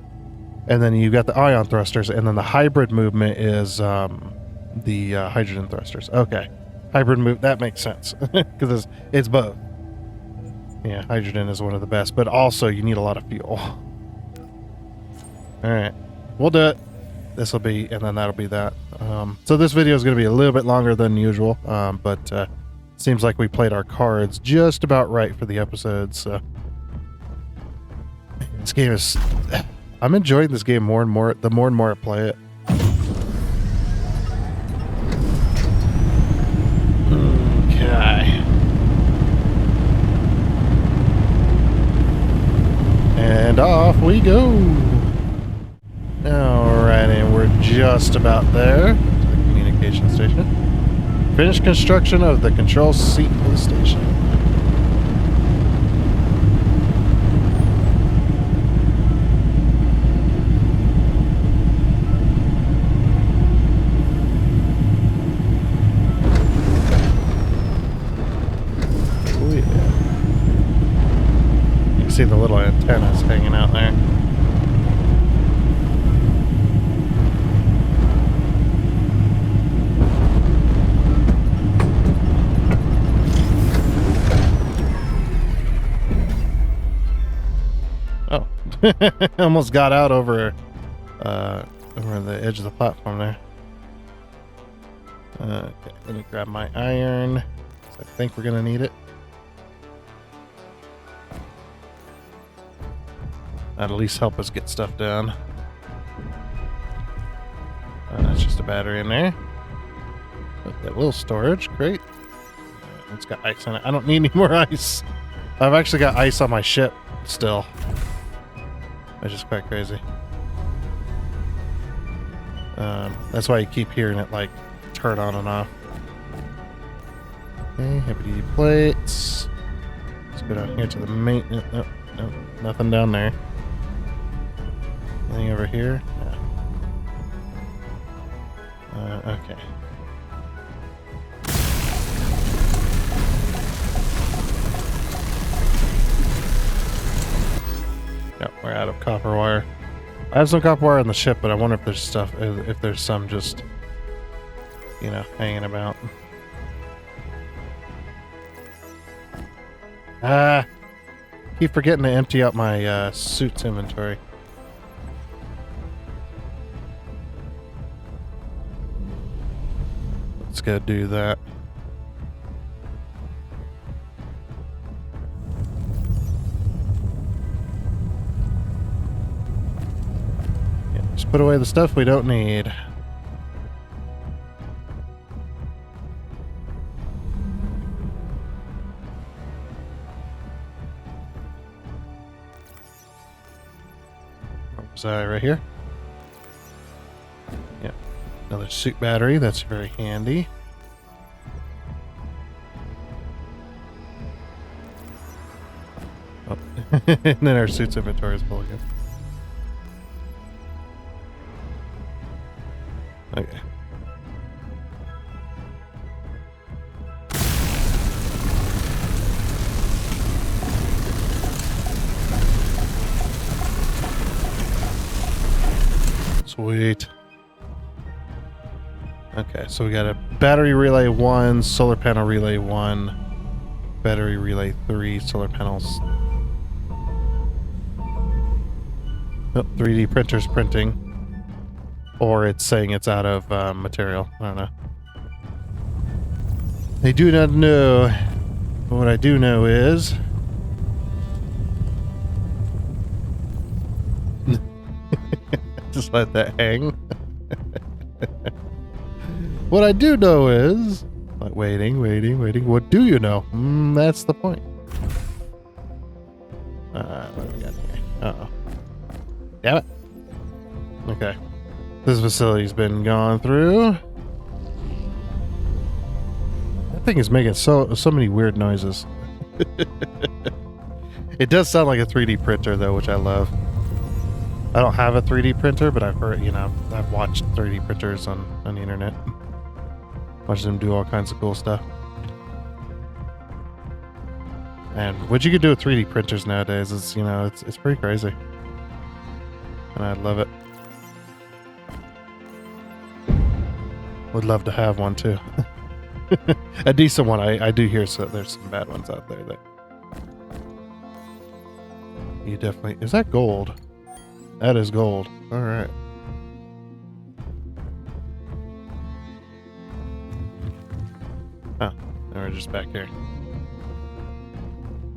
A: and then you got the ion thrusters, and then the hybrid movement is the hydrogen thrusters. Okay, hybrid move, that makes sense, because it's both. Yeah, hydrogen is one of the best, but also you need a lot of fuel. Alright, we'll do it. This will be, and then that'll be that. So this video is going to be a little bit longer than usual, but seems like we played our cards just about right for the episode, so. This game is... I'm enjoying this game more and more, the more and more I play it. Okay. And off we go. Alright, and we're just about there. To the communication station. Finished construction of the control seat for the station. Oh yeah. You can see the little antennas hanging out there. Oh, almost got out over the edge of the platform there. Okay, let me grab my iron. I think we're gonna need it. That'll at least help us get stuff done. That's just a battery in there. That little storage, great. It's got ice in it. I don't need any more ice. I've actually got ice on my ship still. Which is quite crazy. That's why you keep hearing it like turn on and off. Okay, heavy duty plates. Let's go down here to the main. Nope, nope, nothing down there. Anything over here? No. Okay. Yep, we're out of copper wire. I have some copper wire on the ship, but I wonder if there's stuff, if there's some just, you know, hanging about. Keep forgetting to empty out my suit's inventory. Let's go do that. Yeah, just put away the stuff we don't need. Right here. Yeah, another suit battery. That's very handy. Oh. And then our suit's inventory is full again. Okay. Sweet. Okay, so we got a battery relay 1, solar panel relay 1, battery relay 3, solar panels. Oh, 3D printer's printing. Or it's saying it's out of material. I don't know. I do not know. But what I do know is... just let that hang. What I do know is... like, waiting. What do you know? That's the point. What do we got here? Uh-oh. Damn it. Okay. This facility's been gone through. That thing is making so many weird noises. It does sound like a 3D printer, though, which I love. I don't have a 3D printer, but I've heard, you know, I've watched 3D printers on the internet. Watched them do all kinds of cool stuff. And what you can do with 3D printers nowadays is, you know, it's pretty crazy. And I love it. Would love to have one too. A decent one. I do hear so there's some bad ones out there that you definitely... Is that gold? That is gold. All right. Oh, now we're just back here.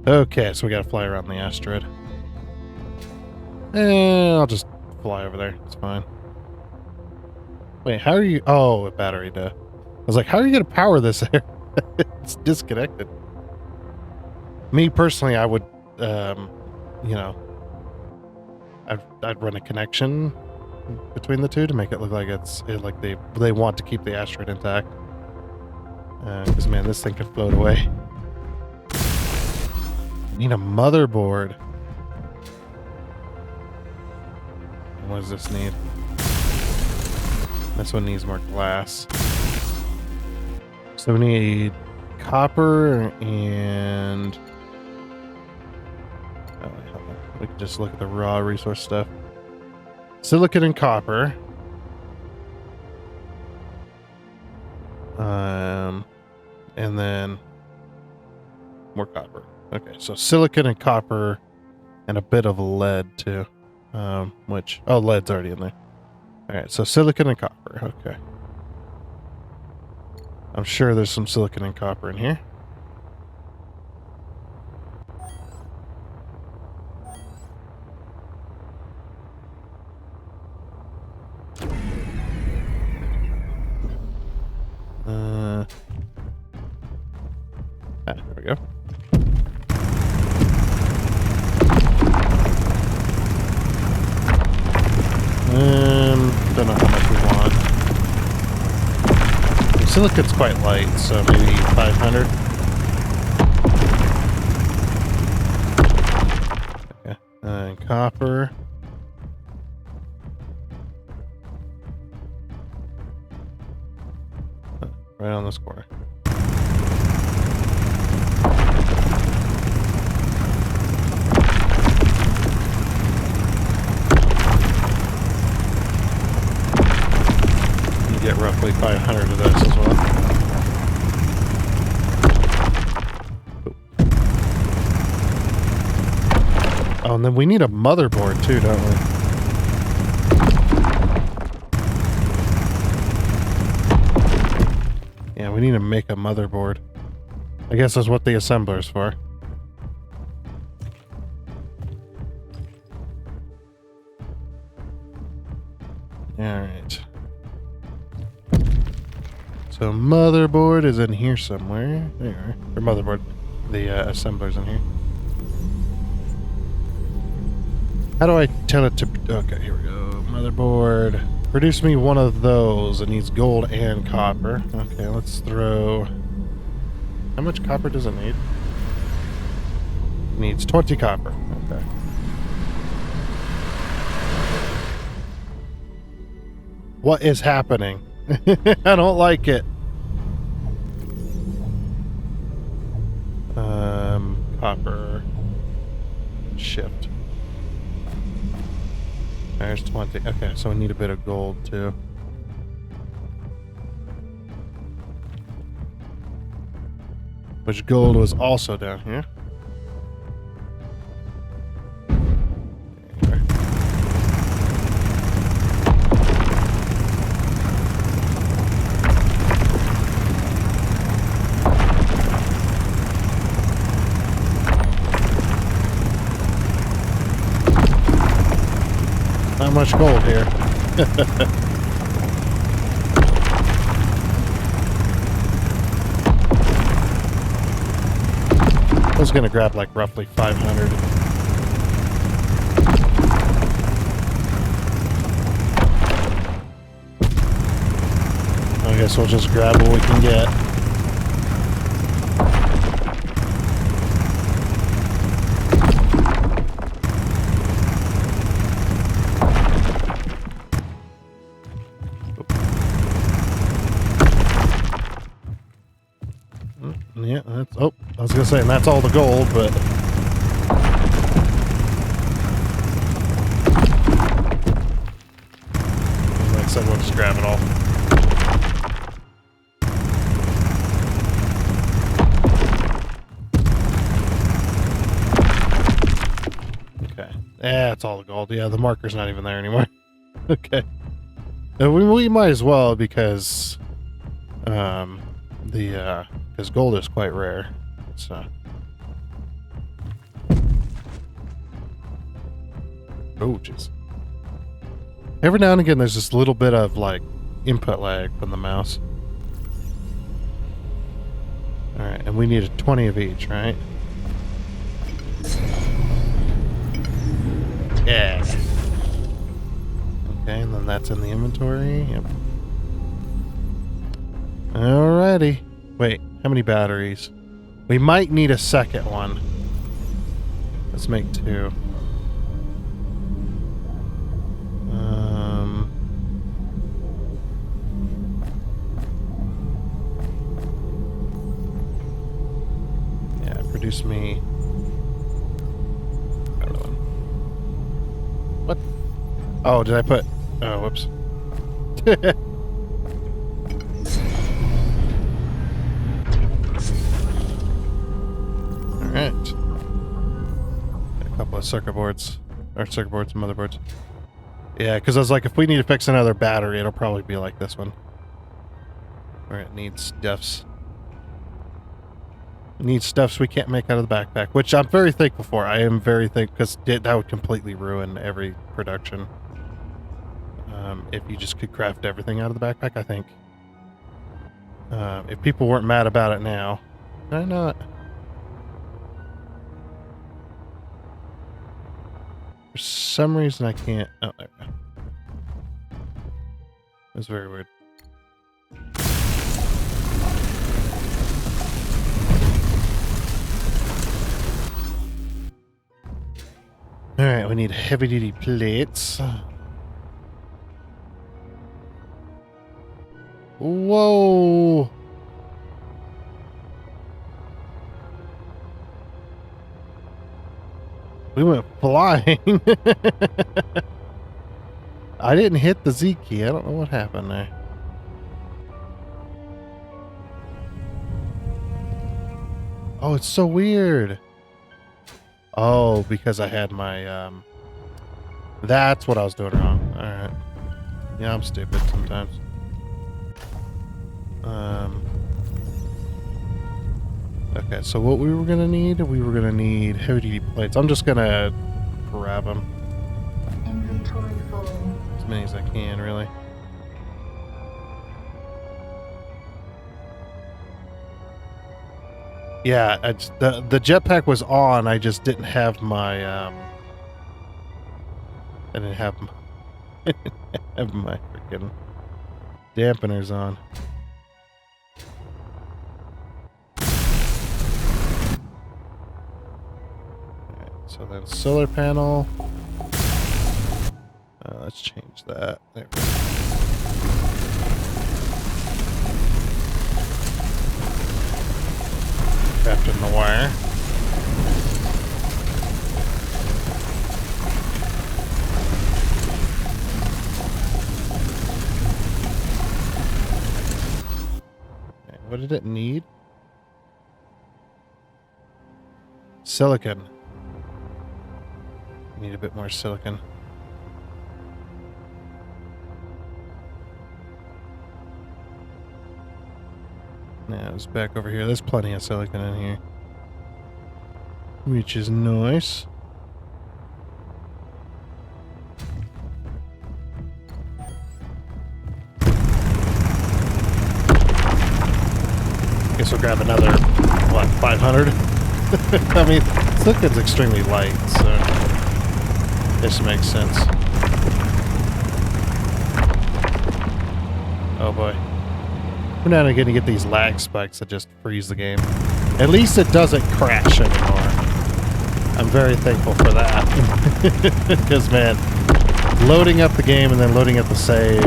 A: Okay, so we gotta fly around the asteroid. I'll just fly over there. It's fine. Wait, how are you... Oh, a battery, duh. I was like, how are you gonna power this air? It's disconnected. Me, personally, I would, you know... I'd run a connection between the two to make it look like like they want to keep the asteroid intact. Because man, this thing can float away. I need a motherboard. What does this need? This one needs more glass. So we need copper and... Oh, wait, hold on. We can just look at the raw resource stuff. Silicon and copper. And then more copper. Okay, so silicon and copper and a bit of lead too. Lead's already in there. Alright, so silicon and copper. Okay. I'm sure there's some silicon and copper in here. There we go. Don't know how much we want. The silicon's quite light, so maybe 500. Okay. And copper. Right on this corner. Get roughly 500 of this as well. Oh, and then we need a motherboard too, don't we? Yeah, we need to make a motherboard. I guess that's what the assembler's for. Alright. So motherboard is in here somewhere. There you are. Or motherboard. The assembler's in here. How do I tell it to... Okay, here we go. Motherboard. Produce me one of those. It needs gold and copper. Okay, let's throw... How much copper does it need? It needs 20 copper. Okay. What is happening? I don't like it. Copper. Shift. There's 20. Okay, so we need a bit of gold too. Which gold was also down here. Not much gold here. I was gonna grab like roughly 500. I guess we'll just grab what we can get. Yeah, that's... Oh, I was gonna say, and that's all the gold, but... Like I said, we'll just grab it all. Okay. Yeah, it's all the gold. Yeah, the marker's not even there anymore. Okay. We might as well, because... because gold is quite rare, so. Oh, jeez. Every now and again, there's this little bit of, like, input lag from the mouse. Alright, and we need 20 of each, right? Yeah. Okay, and then that's in the inventory. Yep. Alrighty. Wait, how many batteries? We might need a second one. Let's make 2. Yeah, produce me. Another one. What? Oh, did I put? Oh, whoops. All right. Got a couple of circuit boards, or circuit boards and motherboards. Yeah, because I was like, if we need to fix another battery, it'll probably be like this one, where it needs stuffs. It needs stuffs we can't make out of the backpack, which I'm very thankful for. I am very thankful, because that would completely ruin every production. If you just could craft everything out of the backpack, I think. If people weren't mad about it now. Can I not? For some reason I can't. Oh, there we go. That's very weird. Alright, we need heavy duty plates. Whoa! We went flying. I didn't hit the Z key. I don't know what happened there. Oh, it's so weird. Oh, because I had my, that's what I was doing wrong. Alright. Yeah, I'm stupid sometimes. Okay, so what we were gonna need heavy duty plates. I'm just gonna grab them.
B: Inventory full.
A: As many as I can, really. Yeah, the jetpack was on. I just didn't have my I didn't have my, I didn't have my freaking dampeners on. Alright, so then solar panel. Let's change that. There we go. Crafting the wire. Okay, what did it need? Silicon. Need a bit more silicon. Now it's back over here. There's plenty of silicon in here, which is nice. Guess we'll grab another, what, 500? I mean, silicon's extremely light, so this makes sense. Oh boy. We're not going to get these lag spikes that just freeze the game. At least it doesn't crash anymore. I'm very thankful for that. Because, man, loading up the game and then loading up the save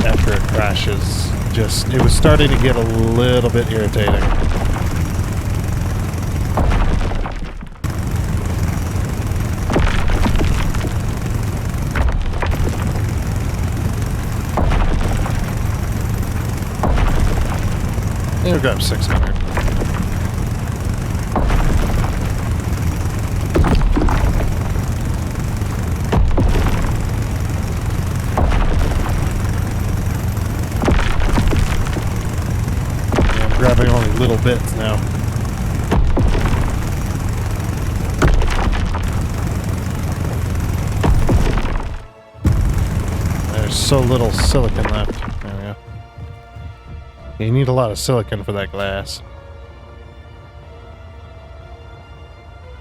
A: after it crashes, it was starting to get a little bit irritating. We'll grab 600. Yeah, I'm grabbing only little bits now. There's so little silicon left. There we go. You need a lot of silicon for that glass.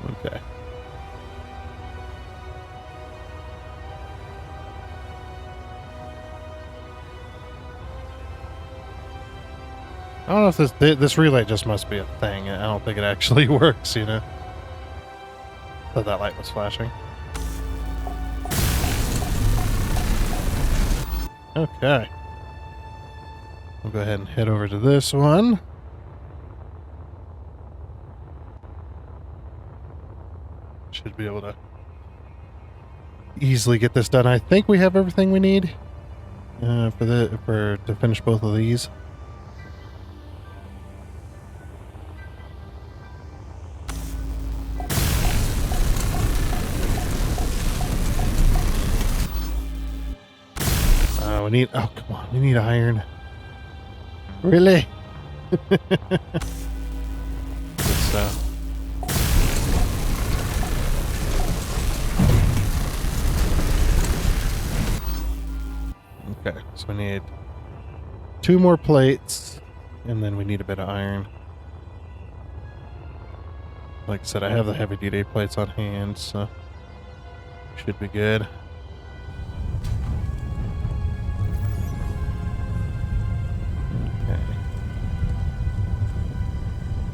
A: Okay. I don't know if this relay just must be a thing. I don't think it actually works, you know? Thought that light was flashing. Okay. We'll go ahead and head over to this one. Should be able to easily get this done. I think we have everything we need to finish both of these. We need, oh come on, we need iron. Really? So. Okay, so we need 2 more plates, and then we need a bit of iron. Like I said, I have the heavy duty plates on hand, so should be good.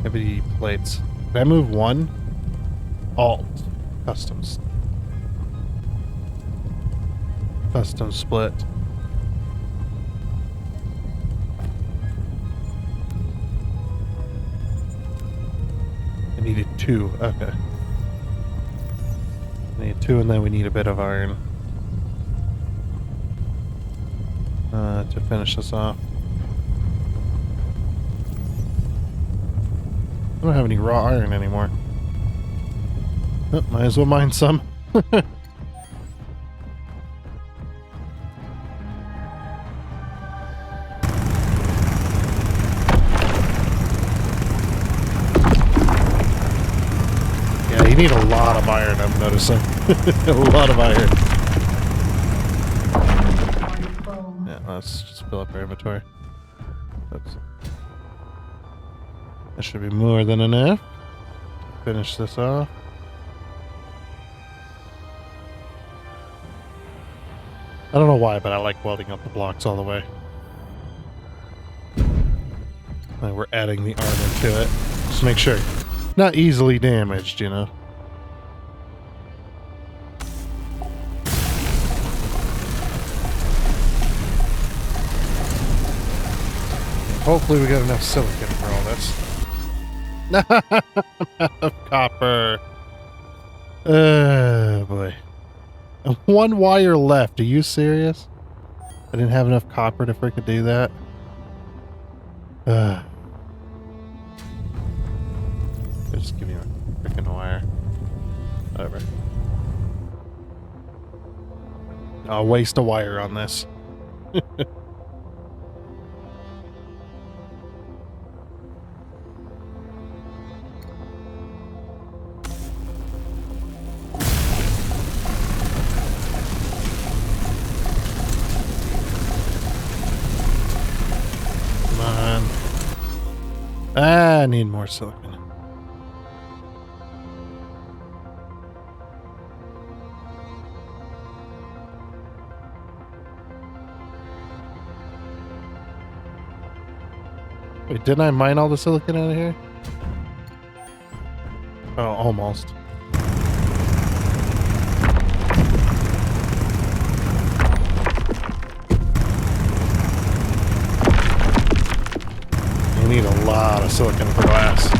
A: Heavy plates. Did I move 1? Alt. Customs. Custom split. I needed 2. Okay. I need 2, and then we need a bit of iron to finish this off. I don't have any raw iron anymore. Oh, might as well mine some. Yeah, you need a lot of iron, I'm noticing. A lot of iron. Yeah, let's just fill up our inventory. Oops. That should be more than enough. Finish this off. I don't know why, but I like welding up the blocks all the way. And we're adding the armor to it. Just make sure. Not easily damaged, you know. Hopefully we got enough silicon for all this. Of copper. Oh boy. 1 wire left. Are you serious? I didn't have enough copper to freaking do that. Just give me a freaking wire. Whatever. I'll waste a wire on this. I need more silicon. Wait, didn't I mine all the silicon out of here? Oh, almost. You need a lot of silicon for glass.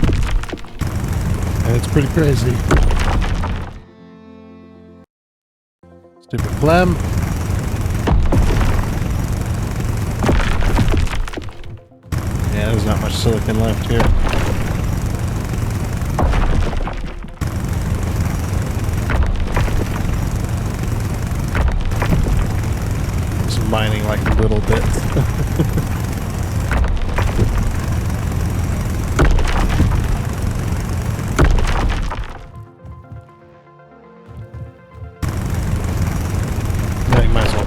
A: And it's pretty crazy. Stupid phlegm. Yeah, there's not much silicon left here. Just mining like little bits.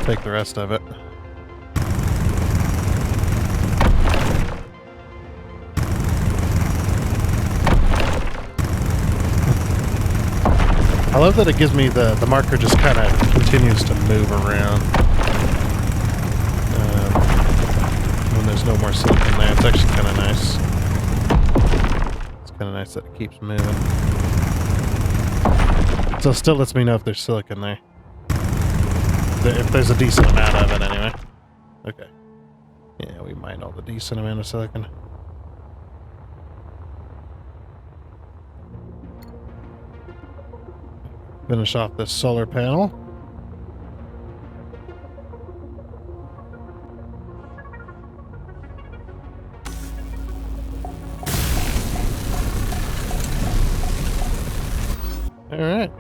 A: Take the rest of it. I love that it gives me the marker just kind of continues to move around when there's no more silicon there. It's actually kind of nice. It's kind of nice that it keeps moving. So it still lets me know if there's silicon there. If there's a decent amount of it, anyway. Okay. Yeah, we mined all the decent amount of silicon. Finish off this solar panel. Alright.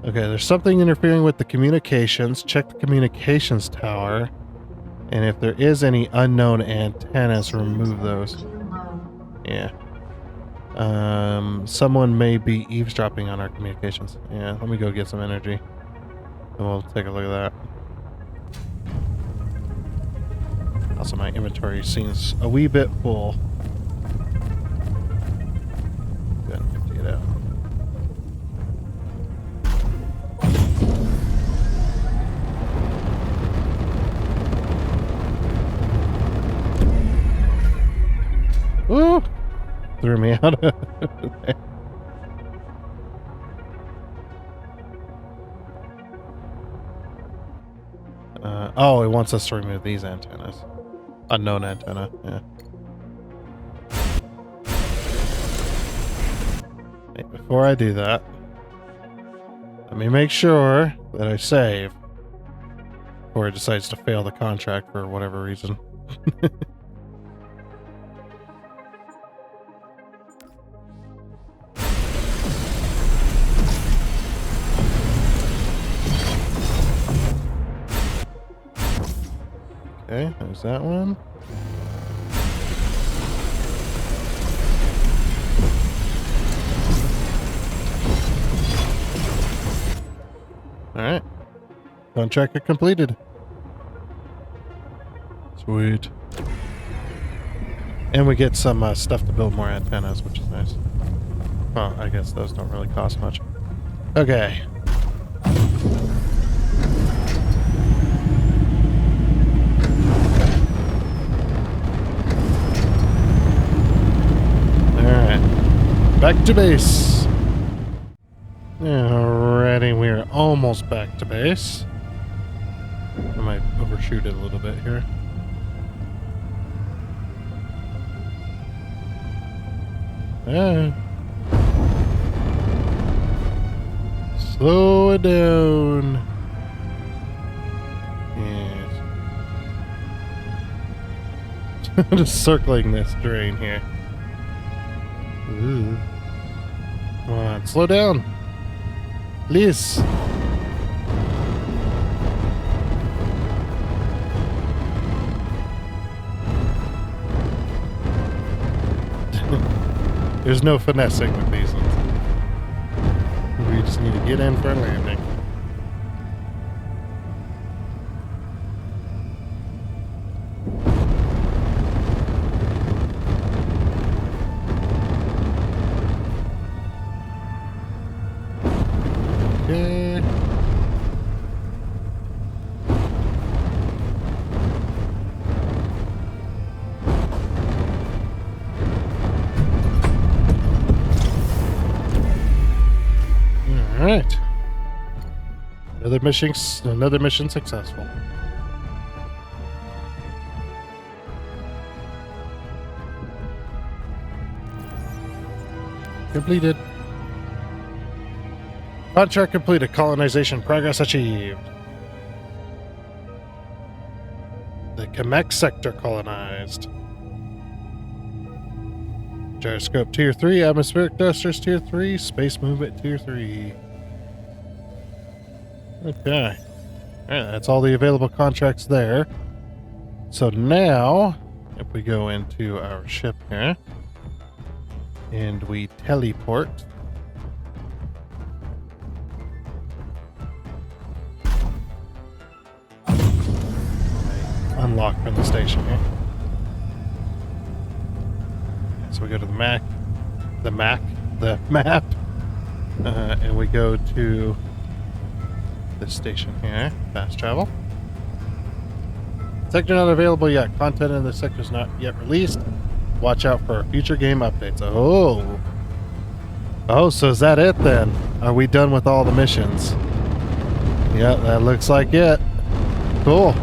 A: Okay, there's something interfering with the communications. Check the communications tower. And if there is any unknown antennas, remove those.
B: Too low.
A: Yeah. Someone may be eavesdropping on our communications. Yeah, let me go get some energy. And we'll take a look at that. Also, my inventory seems a wee bit full. Go ahead and empty it out. Ooh! Threw me out of there. Oh, it wants us to remove these antennas. Unknown antenna, yeah. Hey, before I do that, let me make sure that I save before it decides to fail the contract for whatever reason. Okay, there's that one. Alright. Contract completed. Sweet. And we get some stuff to build more antennas, which is nice. Well, I guess those don't really cost much. Okay. Back to base. Alrighty, we're almost back to base. I might overshoot it a little bit here. Slow it down. Yes. I'm just circling this drain here. Ooh. Come on, slow down. Please. There's no finessing with these ones. We just need to get in for a landing. Okay. All right. Another mission successful. Completed. Contract completed. Colonization progress achieved. The Kamek sector colonized. Gyroscope tier 3, atmospheric thrusters tier 3, space movement tier 3. Okay. Alright, that's all the available contracts there. So now, if we go into our ship here, and we teleport. Unlock from the station here. So we go to the map, and we go to this station here, fast travel. Sector not available yet. Content in the sector is not yet released. Watch out for future game updates. Oh. Oh, so is that it then? Are we done with all the missions? Yeah, that looks like it. Cool.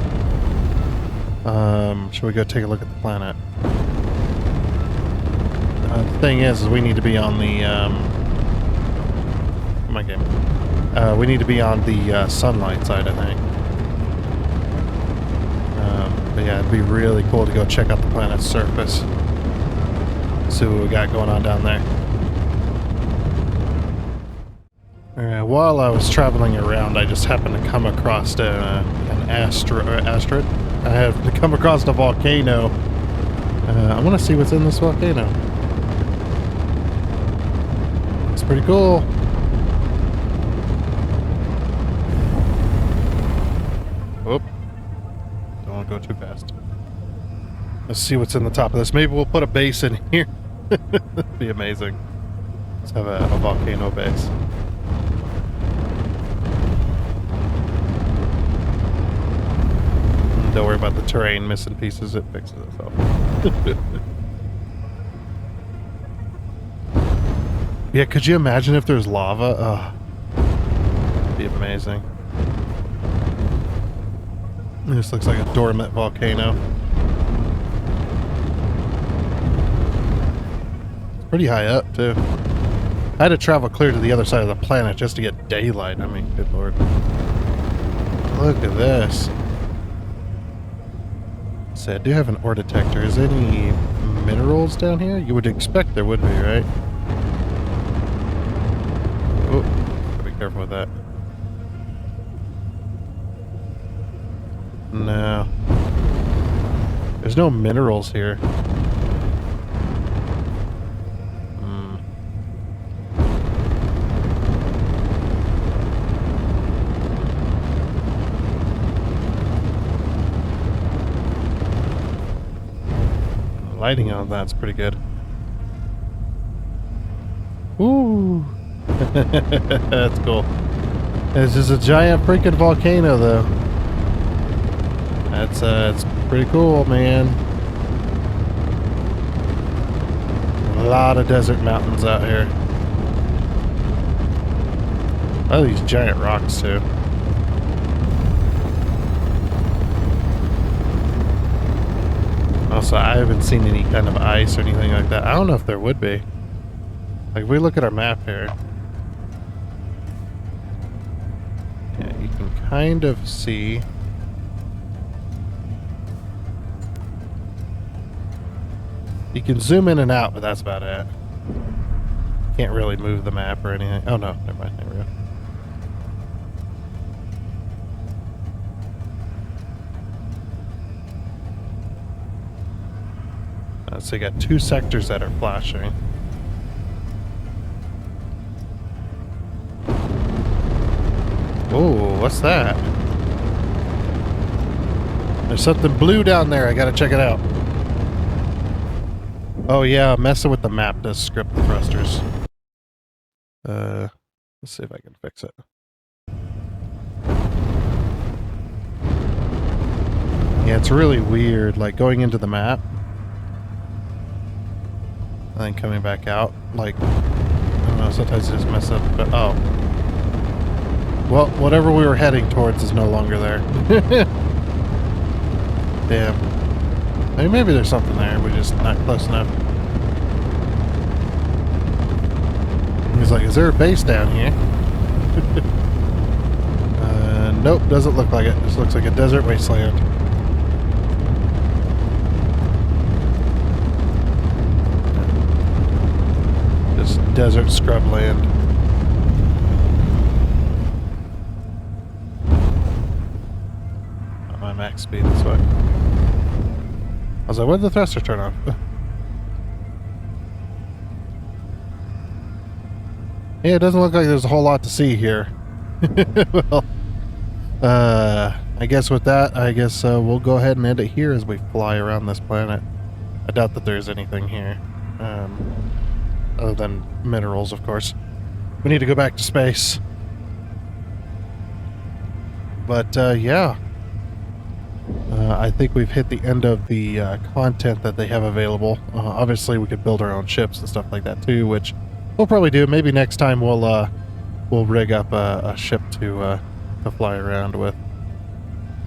A: Should we go take a look at the planet? The thing is we need to be on the, my game. We need to be on the sunlight side, I think. But yeah, it'd be really cool to go check out the planet's surface. See what we got going on down there. While I was traveling around, I just happened to come across an asteroid. I have to come across a volcano. I want to see what's in this volcano. It's pretty cool. Oop. Don't want to go too fast. Let's see what's in the top of this. Maybe we'll put a base in here. That'd be amazing. Let's have a volcano base. Don't worry about the terrain missing pieces, it fixes itself. Yeah, could you imagine if there's lava? Oh, that'd be amazing. This looks like a dormant volcano. It's pretty high up, too. I had to travel clear to the other side of the planet just to get daylight. I mean, good lord. Look at this. So I do have an ore detector. Is there any minerals down here? You would expect there would be, right? Oh, gotta be careful with that. No. There's no minerals here. Lighting on that's pretty good. Ooh. That's cool. This is a giant freaking volcano though. That's it's pretty cool, man. A lot of desert mountains out here. Oh, these giant rocks too. Also, I haven't seen any kind of ice or anything like that. I don't know if there would be. Like, if we look at our map here. Yeah, you can kind of see. You can zoom in and out, but that's about it. Can't really move the map or anything. Oh no, never mind. There we go. So you got two sectors that are flashing. Oh, what's that? There's something blue down there. I gotta check it out. Oh yeah, messing with the map does script the thrusters. Let's see if I can fix it. Yeah, it's really weird, like going into the map and then coming back out. Like, I don't know, sometimes it just mess up, but oh. Well, whatever we were heading towards is no longer there. Damn. Hey, maybe there's something there, we're just not close enough. He's like, is there a base down here? Nope, doesn't look like it. Just looks like a desert wasteland. Just desert scrubland. My max speed this way. I was like, when did the thruster turn off? Yeah, it doesn't look like there's a whole lot to see here. Well, I guess with that, we'll go ahead and end it here as we fly around this planet. I doubt that there's anything here. Other than minerals, of course. We need to go back to space. But, yeah. I think we've hit the end of the content that they have available. Obviously, we could build our own ships and stuff like that too, which we'll probably do. Maybe next time we'll rig up a ship to fly around with.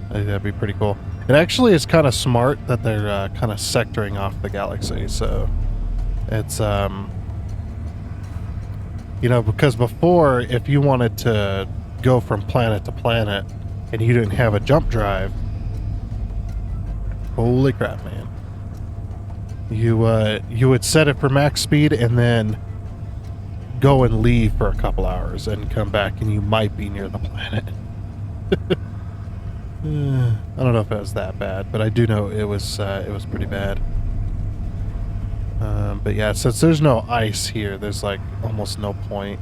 A: I think that'd be pretty cool. It actually is kind of smart that they're kind of sectoring off the galaxy, so it's you know, because before, if you wanted to go from planet to planet and you didn't have a jump drive, holy crap, man. You would set it for max speed and then go and leave for a couple hours and come back and you might be near the planet. I don't know if it was that bad, but I do know it was pretty bad. But yeah, since there's no ice here, there's like almost no point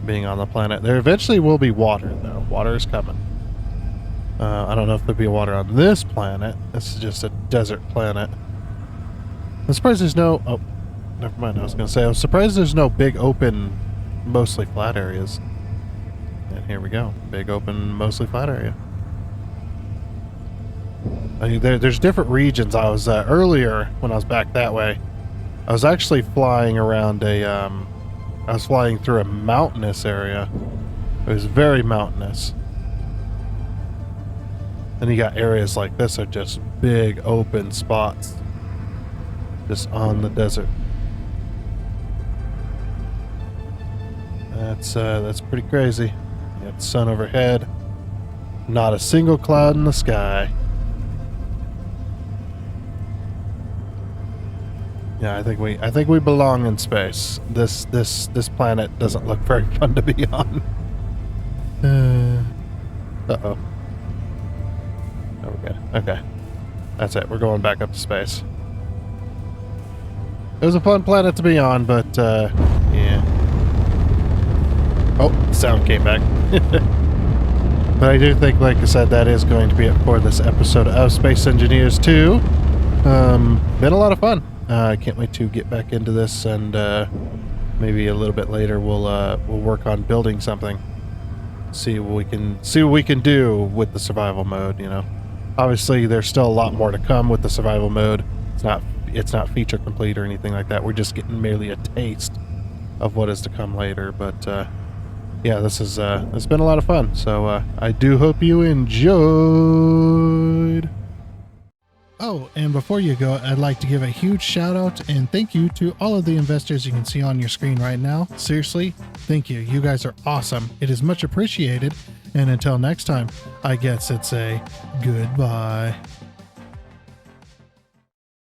A: being on the planet. There eventually will be water, though. Water is coming. I don't know if there'll be water on this planet. This is just a desert planet. I'm surprised there's no... Oh, never mind. I was going to say, I was surprised there's no big open, mostly flat areas. And here we go. Big open, mostly flat area. I mean, there's different regions. I was earlier when I was back that way. I was actually flying around I was flying through a mountainous area. It was very mountainous. Then you got areas like this are just big open spots, just on the desert. That's pretty crazy. You got the sun overhead. Not a single cloud in the sky. Yeah, I think we belong in space. This planet doesn't look very fun to be on. Uh-oh. Oh, we're good. Okay. That's it. We're going back up to space. It was a fun planet to be on, but yeah. Oh, the sound came back. But I do think, like I said, that is going to be it for this episode of Space Engineers 2. Been a lot of fun. I can't wait to get back into this, and maybe a little bit later we'll work on building something. See what we can do with the survival mode. You know, obviously there's still a lot more to come with the survival mode. It's not feature complete or anything like that. We're just getting merely a taste of what is to come later. But yeah, it's been a lot of fun. So I do hope you enjoyed. Oh, and before you go, I'd like to give a huge shout out and thank you to all of the investors you can see on your screen right now. Seriously, thank you. You guys are awesome. It is much appreciated. And until next time, I guess it's a goodbye.